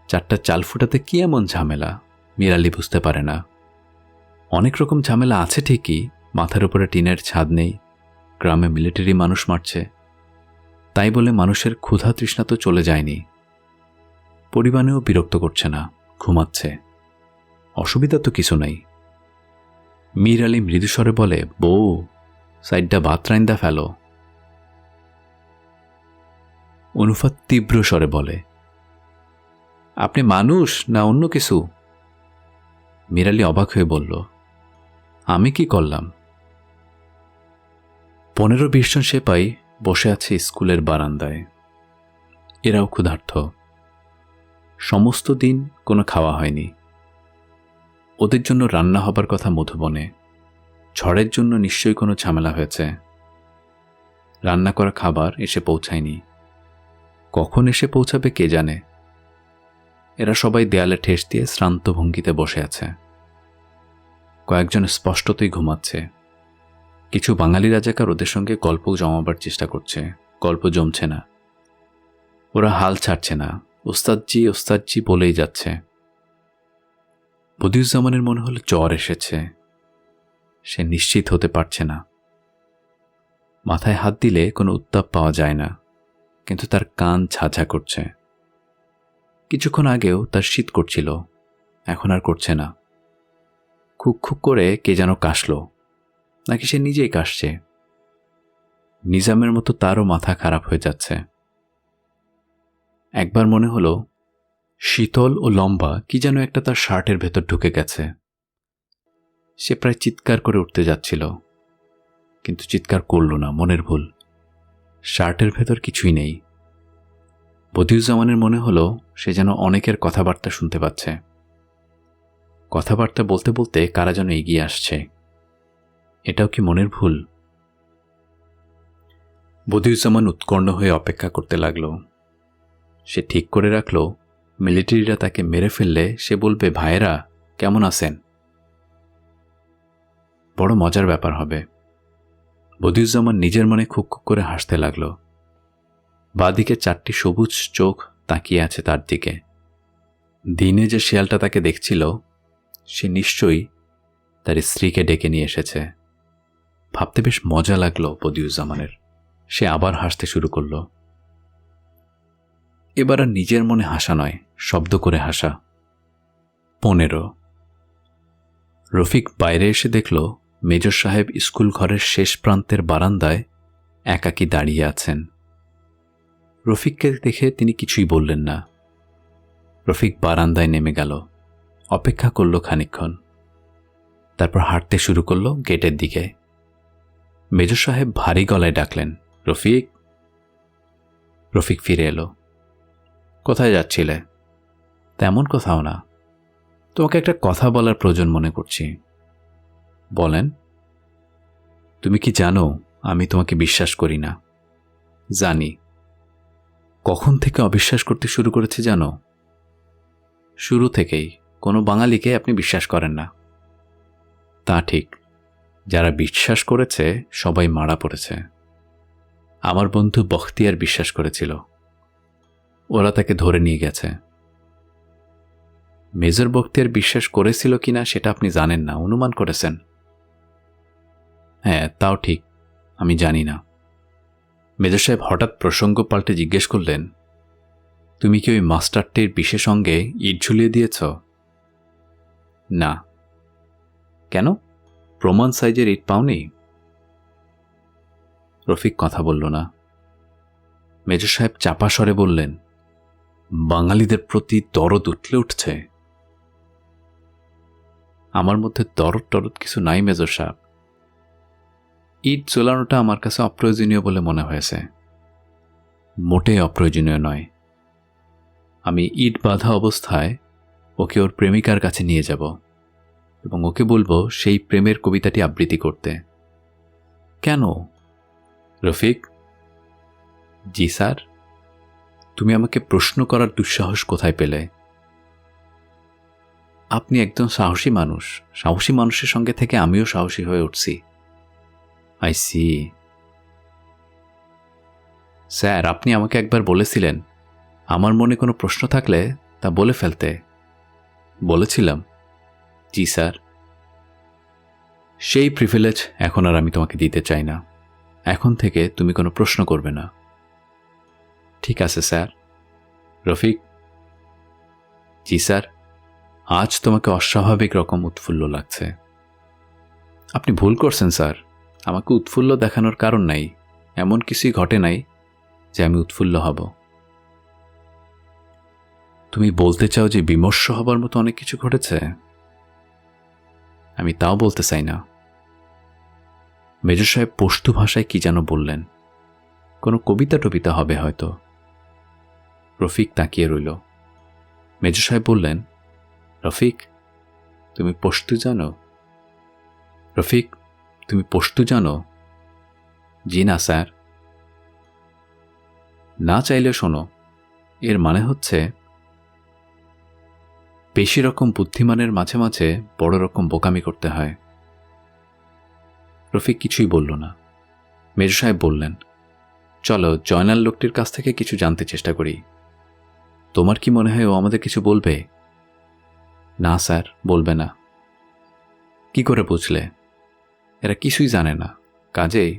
4টা চাল ফুটাতে কি এমন ঝামেলা মিরালি বুঝতে পারে না। অনেক রকম ঝামেলা আছে ঠিকই, মাথার উপরে টিনের ছাদ নেই, গ্রামে মিলিটারি মানুষ মারছে, তাই বলে মানুষের ক্ষুধা তৃষ্ণা তো চলে যায়নি। পরিবারেও বিরক্ত করছে না, ঘুমাচ্ছে, অসুবিধা তো কিছু নাই। মিরালি মৃদুস্বরে বলে, বউ সাইডটা ভাত রাইন্দা ফেলো। অনুফা তীব্র স্বরে বলে, আপনি মানুষ না অন্য কিছু? মিরালি অবাক হয়ে বলল, আমি কি করলাম? 15-20 জন সেপাই বসে আছে স্কুলের বারান্দায়। এরাও ক্ষুধার্ত। সমস্ত দিন কোনো খাওয়া হয়নি। ওদের জন্য রান্না হবার কথা মধুবনে। ঝড়ের জন্য নিশ্চয়ই কোনো ঝামেলা হয়েছে। রান্না করা খাবার এসে পৌঁছায়নি। কখন এসে পৌঁছাবে কে জানে। এরা সবাই দেয়ালে ঠেস দিয়ে শ্রান্ত ভঙ্গিতে বসে আছে। কয়েকজন স্পষ্টতই ঘুমাচ্ছে। কিছু বাঙালি রাজাকার ওদের সঙ্গে গল্প জমাবার চেষ্টা করছে। গল্প জমছে না। ওরা হাল ছাড়ছে না, ওস্তাদজি ওস্তাদজি বলেই যাচ্ছে। বদিউজ্জামানের মনে হলো জ্বর এসেছে। সে নিশ্চিত হতে পারছে না। মাথায় হাত দিলে কোনো উত্তাপ পাওয়া যায় না, কিন্তু তার কান ঝাঝা করছে। কিছুক্ষণ আগেও তার শীত করছিল, এখন আর করছে না। খুক খুক করে কে যেন কাশল, নাকি সে নিজেই কাশছে। নিজামের মতো তারও মাথা খারাপ হয়ে যাচ্ছে। একবার মনে হলো শীতল ও লম্বা কি যেন একটা তার শার্টের ভেতর ঢুকে গেছে। সে প্রায় চিৎকার করে উঠতে যাচ্ছিল, কিন্তু চিৎকার করল না, মনের ভুল। শার্টের ভেতর কিছুই নেই। বদিউজ্জামানের মনে হলো সে যেন অনেকের কথাবার্তা শুনতে পাচ্ছে। কথাবার্তা বলতে বলতে কারা যেন এগিয়ে আসছে। এটাও কি মনের ভুল? বদিউজ্জামান উৎকণ্ঠ হয়ে অপেক্ষা করতে লাগল। সে ঠিক করে রাখল, মিলিটারিরা তাকে মেরে ফেললে সে বলবে, ভাইয়েরা কেমন আছেন? বড় মজার ব্যাপার হবে। বদিউজ্জামান নিজের মনে খুক খুক করে হাসতে লাগল। বাঁদিকে 4টি সবুজ চোখ তাকিয়ে আছে তার দিকে। দিনে যে শিয়ালটা তাকে দেখছিল, সে নিশ্চয়ই তার স্ত্রীকে ডেকে নিয়ে এসেছে। ভাবতে বেশ মজা লাগলো বদিউজ্জামানের। সে আবার হাসতে শুরু করল। এবার আর নিজের মনে হাসা নয়, শব্দ করে হাসা। 15। রফিক বাইরে এসে দেখল মেজর সাহেব স্কুল ঘরের শেষ প্রান্তের বারান্দায় একাকী দাঁড়িয়ে আছেন। রফিককে দেখে তিনি কিছুই বললেন না। রফিক বারান্দায় নেমে গেল, অপেক্ষা করল খানিকক্ষণ, তারপর হাঁটতে শুরু করল গেটের দিকে। মেজর সাহেব ভারী গলায় ডাকলেন, রফিক। রফিক ফিরে এলো। কোথায় যাচ্ছিলে? তেমন কোথাও না, তোমাকে একটা কথা বলার প্রয়োজন মনে করছি। বলেন। তুমি কি জানো আমি তোমাকে বিশ্বাস করি না? জানি। কখন থেকে অবিশ্বাস করতে শুরু করেছে জানো? শুরু থেকেই। কোনো বাঙালিকে আপনি বিশ্বাস করেন না। তা ঠিক, যারা বিশ্বাস করেছে সবাই মারা পড়েছে। আমার বন্ধু বখতিয়ার বিশ্বাস করেছিল, ওরা তাকে ধরে নিয়ে গেছে। মেজর বখতিয়ার বিশ্বাস করেছিল কিনা সেটা আপনি জানেন না, অনুমান করেছেন। হ্যাঁ, তাও ঠিক, আমি জানি না। মেজর সাহেব হঠাৎ প্রসঙ্গ পাল্টে জিজ্ঞেস করলেন, তুমি কি ওই মাস্টারটির বিশেষ অঙ্গে ইট ঝুলিয়ে দিয়েছ? না। কেন? প্রমাণ সাইজের ইট পাওনি? রফিক কথা বলল না। মেজর সাহেব চাপা স্বরে বললেন, বাঙালিদের প্রতি দরদ উঠলে উঠছে। আমার মধ্যে দরদ টরদ কিছু নাই মেজর সাহেব। ইট জ্বলানোটা আমার কাছে অপ্রয়োজনীয় বলে মনে হয়েছে। মোটেই অপ্রয়োজনীয় নয়। আমি ইট বাঁধা অবস্থায় ওকে ওর প্রেমিকার কাছে নিয়ে যাব এবং ওকে বলবো সেই প্রেমের কবিতাটি আবৃত্তি করতে। কেন? রফিক। জি স্যার। তুমি আমাকে প্রশ্ন করার দুঃসাহস কোথায় পেলে? আপনি একজন সাহসী মানুষ। সাহসী মানুষের সঙ্গে থেকে আমিও সাহসী হয়ে উঠছি। I C. স্যার, আপনি আমাকে একবার বলেছিলেন আমার মনে কোনো প্রশ্ন থাকলে তা বলে ফেলতে। বলেছিলাম? জি স্যার। সেই প্রিভিলেজ এখন আর আমি তোমাকে দিতে চাই না। এখন থেকে তুমি কোনো প্রশ্ন করবে না। ঠিক আছে স্যার। রফিক। জি স্যার। আজ তোমাকে অস্বাভাবিক রকম উৎফুল্ল লাগছে। আপনি ভুল করছেন স্যার। আমাকে উৎফুল্ল দেখানোর কারণ নাই, এমন কিছুই ঘটে নাই যে আমি উৎফুল্ল হব। তুমি বলতে চাও যে বিমর্ষ হবার মতো অনেক কিছু ঘটেছে? আমি তাও বলতে চাই না। মেজর সাহেব পশতু ভাষায় কি যেন বললেন। কোনো কবিতা টবিতা হবে হয়তো। রফিক তাকিয়ে রইল। মেজর সাহেব বললেন, রফিক, তুমি পশতু জানো? রফিক, তুমি পশতু জানো? জি না স্যার। না চাইলে শোনো। এর মানে হচ্ছে বেশি রকম বুদ্ধিমানের মাঝে মাঝে বড় রকম বোকামি করতে হয়। রফিক কিছুই বলল না। মেজর সাহেব বললেন, চলো জয়নাল লোকটির কাছ থেকে কিছু জানতে চেষ্টা করি। তোমার কি মনে হয় ও আমাদের কিছু বলবে? না স্যার, বলবে না। কি করে বুঝলে? এরা কিছুই জানে না, কাজেই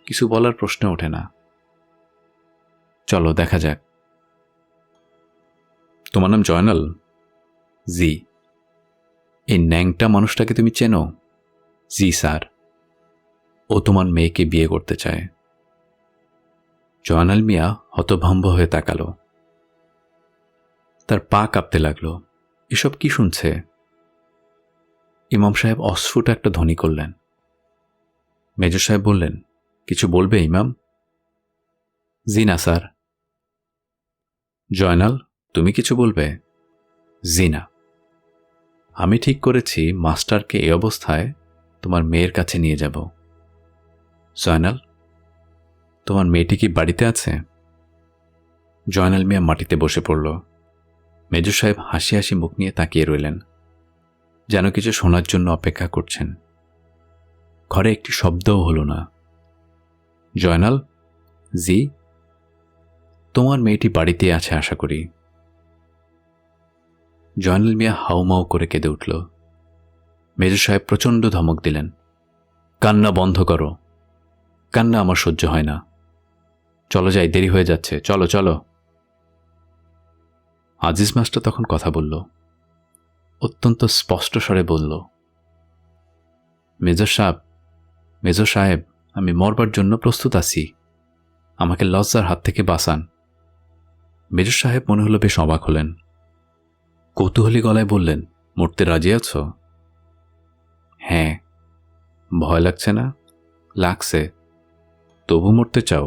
কিছু বলার প্রশ্ন ওঠে না। চলো দেখা যাক। তোমার নাম জয়নাল? জি। এই ন্যাংটা মানুষটাকে তুমি চেনো? জি স্যার। ও তোমার মেয়েকে বিয়ে করতে চায়। জয়নাল মিয়া হতভম্ব হয়ে তাকালো। তার পা কাঁপতে লাগলো। এসব কি শুনছে? ইমাম সাহেব অস্ফুট একটা ধ্বনি করলেন। মেজর সাহেব বললেন, কিছু বলবে ইমাম? জি না স্যার। জয়নাল, তুমি কিছু বলবে? জি না। আমি ঠিক করেছি মাস্টারকে এই অবস্থায় তোমার মেয়ের কাছে নিয়ে যাব। জয়নাল, তোমার মেয়েটি কি বাড়িতে আছে? জয়নাল মিয়া মাটিতে বসে পড়ল। মেজর সাহেব হাসি হাসি মুখ নিয়ে তাকিয়ে রইলেন, যেন কিছু শোনার জন্য অপেক্ষা করছেন। ঘরে একটি শব্দও হলো না। জয়নাল। জি। তোমার মেয়েটি বাড়িতে আছে আশা করি। জয়নাল মিয়া হাউমাউ করে কেঁদে উঠল। মেজর সাহেব প্রচণ্ড ধমক দিলেন, কান্না বন্ধ করো। কান্না আমার সহ্য হয় না। চলো যাই, দেরি হয়ে যাচ্ছে, চলো চলো। আজিজ মাস্টার তখন কথা বলল। অত্যন্ত স্পষ্ট স্বরে বলল, মেজর সাহেব, আমি মরবার জন্য প্রস্তুত আছি। আমাকে লজ্জার হাত থেকে বাঁচান। মেজর সাহেব মনে হলো বেশ অবাক হলেন। কৌতূহলী গলায় বললেন, মরতে রাজি আছো? হ্যাঁ। ভয় লাগছে না? লাগছে। তবু মরতে চাও?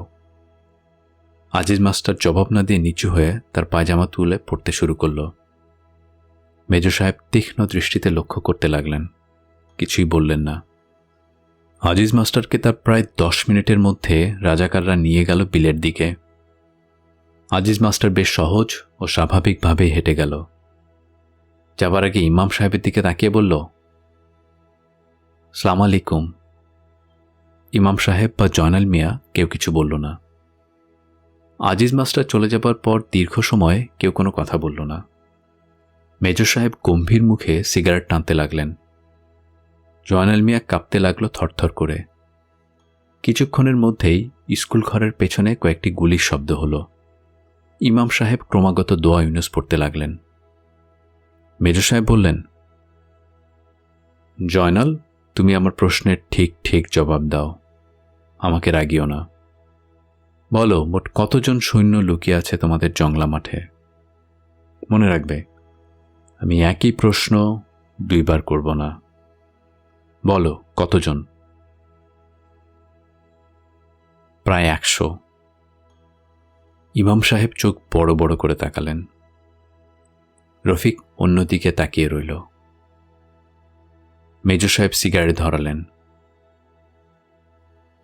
আজিজ মাস্টার জবাব না দিয়ে নিচু হয়ে তার পায়জামা তুলে পড়তে শুরু করল। মেজর সাহেব তীক্ষ্ণ দৃষ্টিতে লক্ষ্য করতে লাগলেন, কিছুই বললেন না। আজিজ মাস্টারকে তার প্রায় 10 মিনিটের মধ্যে রাজাকাররা নিয়ে গেল বিলের দিকে। আজিজ মাস্টার বেশ সহজ ও স্বাভাবিকভাবেই হেঁটে গেল। যাবার আগে ইমাম সাহেবের দিকে তাকিয়ে বলল, সালাম আলাইকুম। ইমাম সাহেব বা জয়নাল মিয়া কেউ কিছু বলল না। আজিজ মাস্টার চলে যাবার পর দীর্ঘ সময় কেউ কোনো কথা বলল না। মেজর সাহেব গম্ভীর মুখে সিগারেট টানতে লাগলেন। জয়নাল মিয়া কাঁপতে লাগলো থরথর করে। কিছুক্ষণের মধ্যেই স্কুল ঘরের পেছনে কয়েকটি গুলির শব্দ হলো। ইমাম সাহেব ক্রমাগত দোয়া ইউনুস পড়তে লাগলেন। মেজর সাহেব বললেন, জয়নাল, তুমি আমার প্রশ্নের ঠিক ঠিক জবাব দাও। আমাকে রাগিও না। বলো, মোট কতজন সৈন্য লুকিয়ে আছে তোমাদের জংলা মাঠে? মনে রাখবে, আমি একই প্রশ্ন 2 বার করব না। বলো, কতজন? প্রায় 100। ইমাম সাহেব চোখ বড় বড় করে তাকালেন। রফিক অন্যদিকে তাকিয়ে রইল। মেজর সাহেব সিগারেট ধরালেন।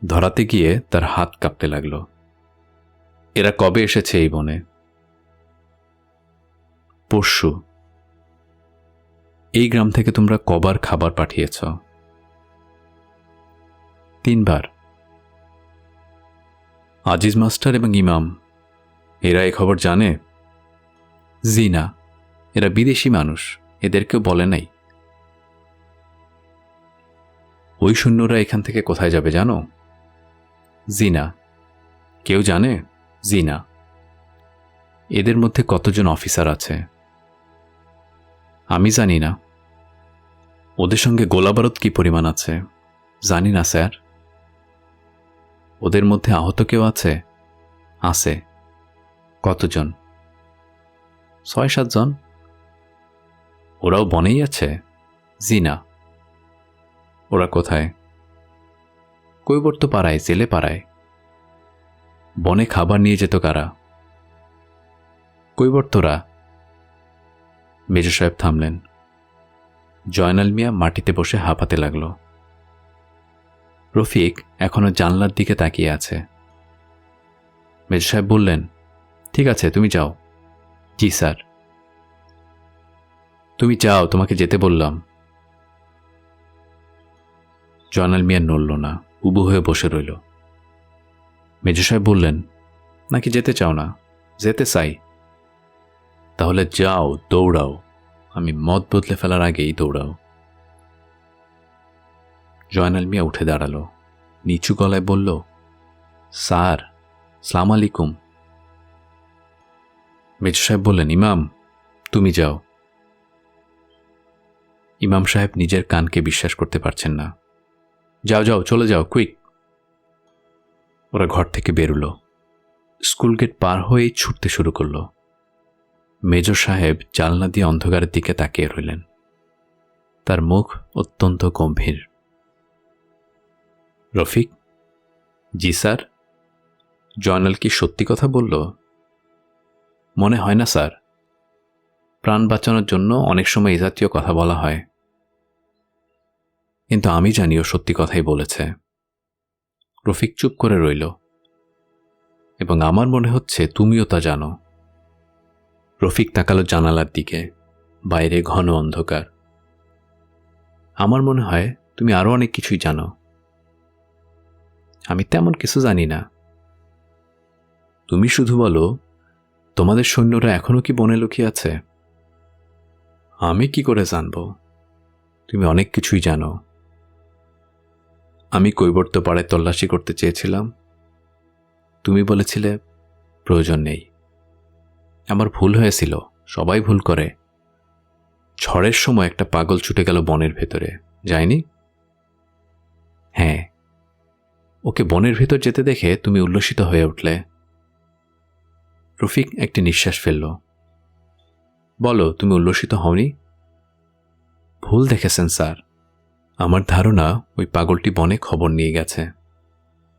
ধরাতে গিয়ে তার হাত কাঁপতে লাগল। এরা কবে এসেছে এই বনে? পরশু। এই গ্রাম থেকে তোমরা কবার খাবার পাঠিয়েছ? 3 বার। আজিজ মাস্টার এবং ইমাম এরা এই খবর জানে? জি না, এরা বিদেশি মানুষ, এদেরকেও বলে নাই। ওই সৈন্যরা এখান থেকে কোথায় যাবে জানো? জি না। কেউ জানে? জি না। এদের মধ্যে কতজন অফিসার আছে? আমি জানি না। ওদের সঙ্গে গোলাবারুদ কি পরিমাণ আছে? জানি না স্যার। ওদের মধ্যে আহত কেউ আছে? আছে। কতজন? 6-7 জন। ওরাও বনেই আছে? জি না। ওরা কোথায়? কৈবর্ত পাড়ায়, জেলে পাড়ায়। বনে খাবার নিয়ে যেত কারা? কৈবর্তরা। মেজর সাহেব থামলেন। জয়নাল মিয়া মাটিতে বসে হাঁপাতে লাগল। রফিক এখনো জানলার দিকে তাকিয়ে আছে। মেজর সাহেব বললেন, ঠিক আছে, তুমি যাও। জি স্যার। তুমি যাও, তোমাকে যেতে বললাম। জয়নাল মিয়া নড়ল না, উবু হয়ে বসে রইল। মেজর সাহেব বললেন, নাকি যেতে চাও না? যেতে চাই। তাহলে যাও, দৌড়াও। আমি মত বদলে ফেলার আগেই দৌড়াও। জয়নাল মিয়া উঠে দাঁড়ালো, নিচু গলায় বলল, স্যার, সালাম আলাইকুম। মেজর সাহেব বললেন, ইমাম, তুমি যাও। ইমাম সাহেব নিজের কানকে বিশ্বাস করতে পারছেন না। যাও যাও, চলে যাও, কুইক। ওরা ঘর থেকে বেরুলো। স্কুল গেট পার হয়েই ছুটতে শুরু করল। মেজর সাহেব জানলা দিয়ে অন্ধকারের দিকে তাকিয়ে রইলেন। তার মুখ অত্যন্ত গম্ভীর। রফিক? জি স্যার। জয়নাল কি সত্যি কথা বলল? মনে হয় না স্যার। প্রাণ বাঁচানোর জন্য অনেক সময় এ জাতীয় কথা বলা হয়, কিন্তু আমি জানি ও সত্যি কথাই বলেছে। রফিক চুপ করে রইল। এবং আমার মনে হচ্ছে তুমিও তা জানো। রফিক তাকালো জানালার দিকে। বাইরে ঘন অন্ধকার। আমার মনে হয় তুমি আরো অনেক কিছুই জানো। আমি তেমন কিছু জানি না। তুমি শুধু বলো, তোমাদের সৈন্যরা এখনো কি বনে লুকিয়ে আছে? আমি কি করে জানব? তুমি অনেক কিছুই জানো। আমি কৈবর্ত পাড়ায় তল্লাশি করতে চেয়েছিলাম। তুমি বলেছিলে প্রয়োজন নেই। আমার ভুল হয়েছিল, সবাই ভুল করে। ঝড়ের সময় একটা পাগল ছুটে গেল বনের ভেতরে, যায়নি? হ্যাঁ। ওকে বনের ভেতর যেতে দেখে তুমি উল্লসিত হয়ে উঠলে। রফিক একটি নিঃশ্বাস ফেলল। বলো, তুমি উল্লসিত হওনি? ভুল দেখেছেন স্যার। আমার ধারণা ওই পাগলটি বনে খবর নিয়ে গেছে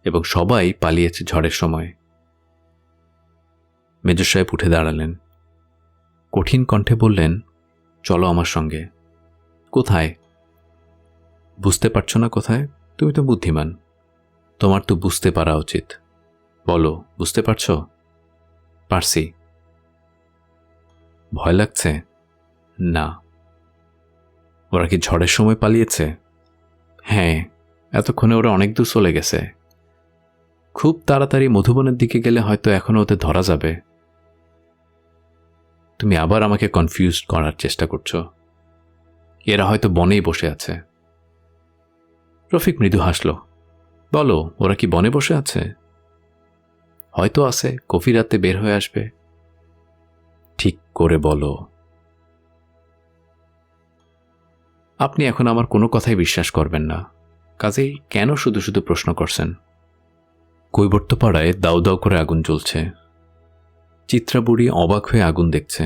এবং সবাই পালিয়েছে ঝড়ের সময়। মেজর সাহেব উঠে দাঁড়ালেন। কঠিন কণ্ঠে বললেন, চলো আমার সঙ্গে। কোথায়? বুঝতে পারছো না কোথায়? তুমি তো বুদ্ধিমান, তোমার তো বুঝতে পারা উচিত। বলো, বুঝতে পারছো? পারছি। ভয় লাগছে? না। ওরা কি ঝড়ের সময় পালিয়েছে? হ্যাঁ, এতক্ষণে ওরা অনেক দূর চলে গেছে। খুব তাড়াতাড়ি মধুবনের দিকে গেলে হয়তো এখনো ওদের ধরা যাবে। তুমি আবার আমাকে কনফিউজ করার চেষ্টা করছো। এরা হয়তো বনেই বসে আছে। রফিক মৃদু হাসল। বলো, ওরা কি বনে বসে আছে? হয়তো আছে, গভীর রাতে বের হয়ে আসবে। ঠিক করে বলো। আপনি এখন আমার কোনো কথাই বিশ্বাস করবেন না, কাজেই কেন শুধু শুধু প্রশ্ন করছেন? কৈবর্ত পাড়ায় দাউ দাউ করে আগুন জ্বলছে। চিত্রা বুড়ি অবাক হয়ে আগুন দেখছে।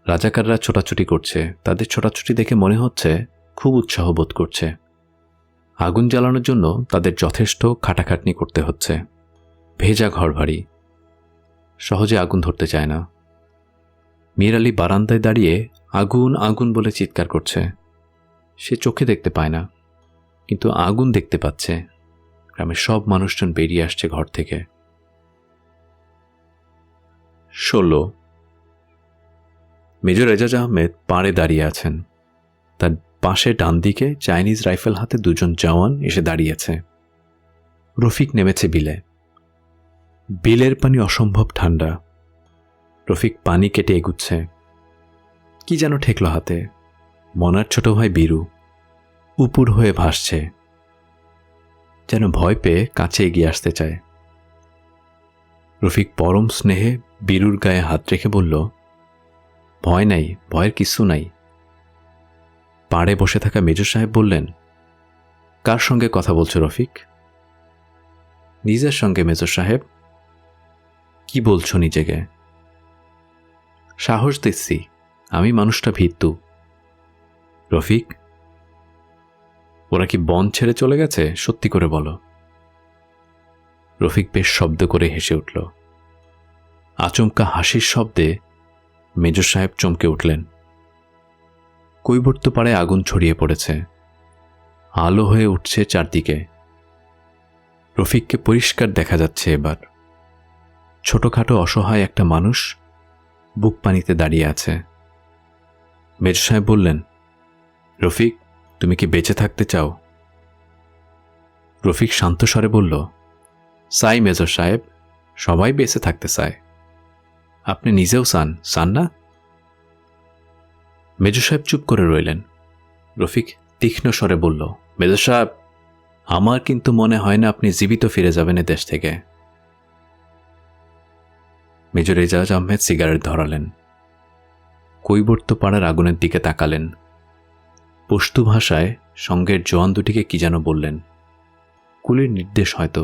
রাজাকাররা ছোটাছুটি করছে। তাদের ছোটাছুটি দেখে মনে হচ্ছে খুব উৎসাহ বোধ করছে। আগুন জ্বালানোর জন্য তাদের যথেষ্ট খাটাখাটনি করতে হচ্ছে। ভেজা ঘর বাড়ি, সহজে আগুন ধরতে চায় না। মীর আলী বারান্দায় দাঁড়িয়ে আগুন আগুন বলে চিৎকার করছে। সে চোখে দেখতে পায় না, কিন্তু আগুন দেখতে পাচ্ছে। গ্রামের সব মানুষজন বেরিয়ে আসছে ঘর থেকে। 16 মেজর এজাজ আহমেদ পাড়ে দাঁড়িয়ে আছেন। তার পাশে ডান দিকে চাইনিজ রাইফেল হাতে দুজন জওয়ান এসে দাঁড়িয়েছে। রফিক নেমেছে বিলে। বিলের পানি অসম্ভব ঠান্ডা। রফিক পানি কেটে এগুচ্ছে। কি যেন ঠেকল হাতে। মনার ছোট ভাই বীরু উপুর হয়ে ভাসছে, যেন ভয় পেয়ে কাছে এগিয়ে আসতে চায়। রফিক পরম স্নেহে বীরুর গায়ে হাত রেখে বলল, ভয় নাই, ভয়ের কিছু নাই। পাড়ে বসে থাকা মেজর সাহেব বললেন, কার সঙ্গে কথা বলছো রফিক? নিজের সঙ্গে মেজর সাহেব। কি বলছো নিজেকে? সাহস দিচ্ছি, আমি মানুষটা ভীতু। রফিক, ওরা কি বন ছেড়ে চলে গেছে? সত্যি করে বলো। রফিক বেশ শব্দ করে হেসে উঠল। আচমকা হাসির শব্দে মেজর সাহেব চমকে উঠলেন। কৈবর্ত পাড়ে আগুন ছড়িয়ে পড়েছে। আলো হয়ে উঠছে চারদিকে। রফিককে পরিষ্কার দেখা যাচ্ছে এবার। ছোটখাটো অসহায় একটা মানুষ বুক পানিতে দাঁড়িয়ে আছে। মেজর সাহেব বললেন, রফিক, তুমি কি বেঁচে থাকতে চাও? রফিক শান্ত স্বরে বলল, চাই মেজর সাহেব, সবাই বেঁচে থাকতে চায়। আপনি নিজেও চান না? মেজর সাহেব চুপ করে রইলেন। রফিক তীক্ষ্ণ স্বরে বলল, মেজর সাহেব, আমার কিন্তু মনে হয় না আপনি জীবিত ফিরে যাবেন এ দেশ থেকে। মেজর এজাজ আহমেদ সিগারেট ধরালেন। কৈবর্ত পাড়ার আগুনের দিকে তাকালেন। পশতু ভাষায় সঙ্গের জওয়ান দুটিকে কি যেন বললেন। কুলির নির্দেশ হয়তো।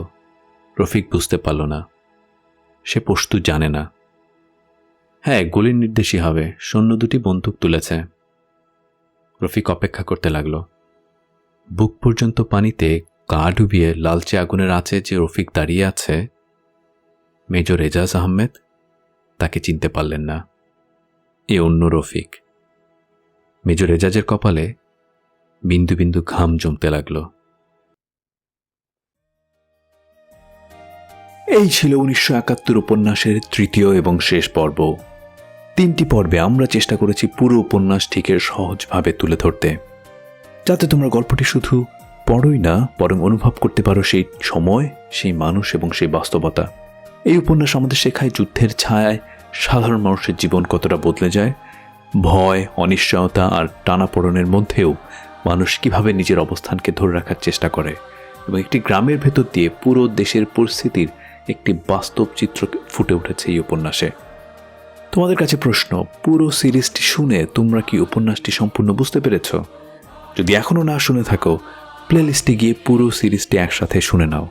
রফিক বুঝতে পারল না। সে পশতু জানে না। হ্যাঁ, গুলির নির্দেশই হবে। সৈন্য দুটি বন্দুক তুলেছে। রফিক অপেক্ষা করতে লাগল। বুক পর্যন্ত পানিতে গা ডুবিয়ে লালচে আগুনের আঁচে যে রফিক দাঁড়িয়ে আছে, মেজর এজাজ আহমেদ তাকে চিনতে পারলেন না। এ অন্য রফিক। মেজর এজাজের কপালে বিন্দু বিন্দু ঘাম জমতে লাগল। এই ছিল 1971 উপন্যাসের তৃতীয় এবং শেষ পর্ব। 3টি পর্বে আমরা চেষ্টা করেছি পুরো উপন্যাসটিকে সহজভাবে তুলে ধরতে, যাতে তোমরা গল্পটি শুধু পড়োই না, বরং অনুভব করতে পারো সেই সময়, সেই মানুষ এবং সেই বাস্তবতা। এই উপন্যাস আমাদের শেখায় যুদ্ধের ছায়ায় সাধারণ মানুষের জীবন কতটা বদলে যায়। ভয়, অনিশ্চয়তা আর টানাপোড়েনের মধ্যেও মানুষ কিভাবে নিজের অবস্থানকে ধরে রাখার চেষ্টা করে, এবং একটি গ্রামের ভেতর দিয়ে পুরো দেশের পরিস্থিতির একটি বাস্তব চিত্র ফুটে উঠেছে এই উপন্যাসে। তোমাদের কাছে প্রশ্ন, পুরো সিরিজটি শুনে তোমরা কি উপন্যাসটি সম্পূর্ণ বুঝতে পেরেছ? যদি এখনও না শুনে থাকো, প্লেলিস্টে গিয়ে পুরো সিরিজটি একসাথে শুনে নাও।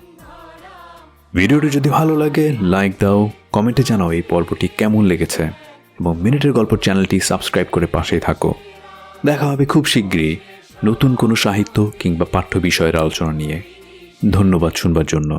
ভিডিওটি যদি ভালো লাগে লাইক দাও, কমেন্টে জানাও এই পর্বটি কেমন লেগেছে, এবং মিনিটের গল্প চ্যানেলটি সাবস্ক্রাইব করে পাশেই থাকো। দেখা হবে খুব শীঘ্রই নতুন কোনো সাহিত্য কিংবা পাঠ্য বিষয়ের আলোচনা নিয়ে। ধন্যবাদ শুনবার জন্য।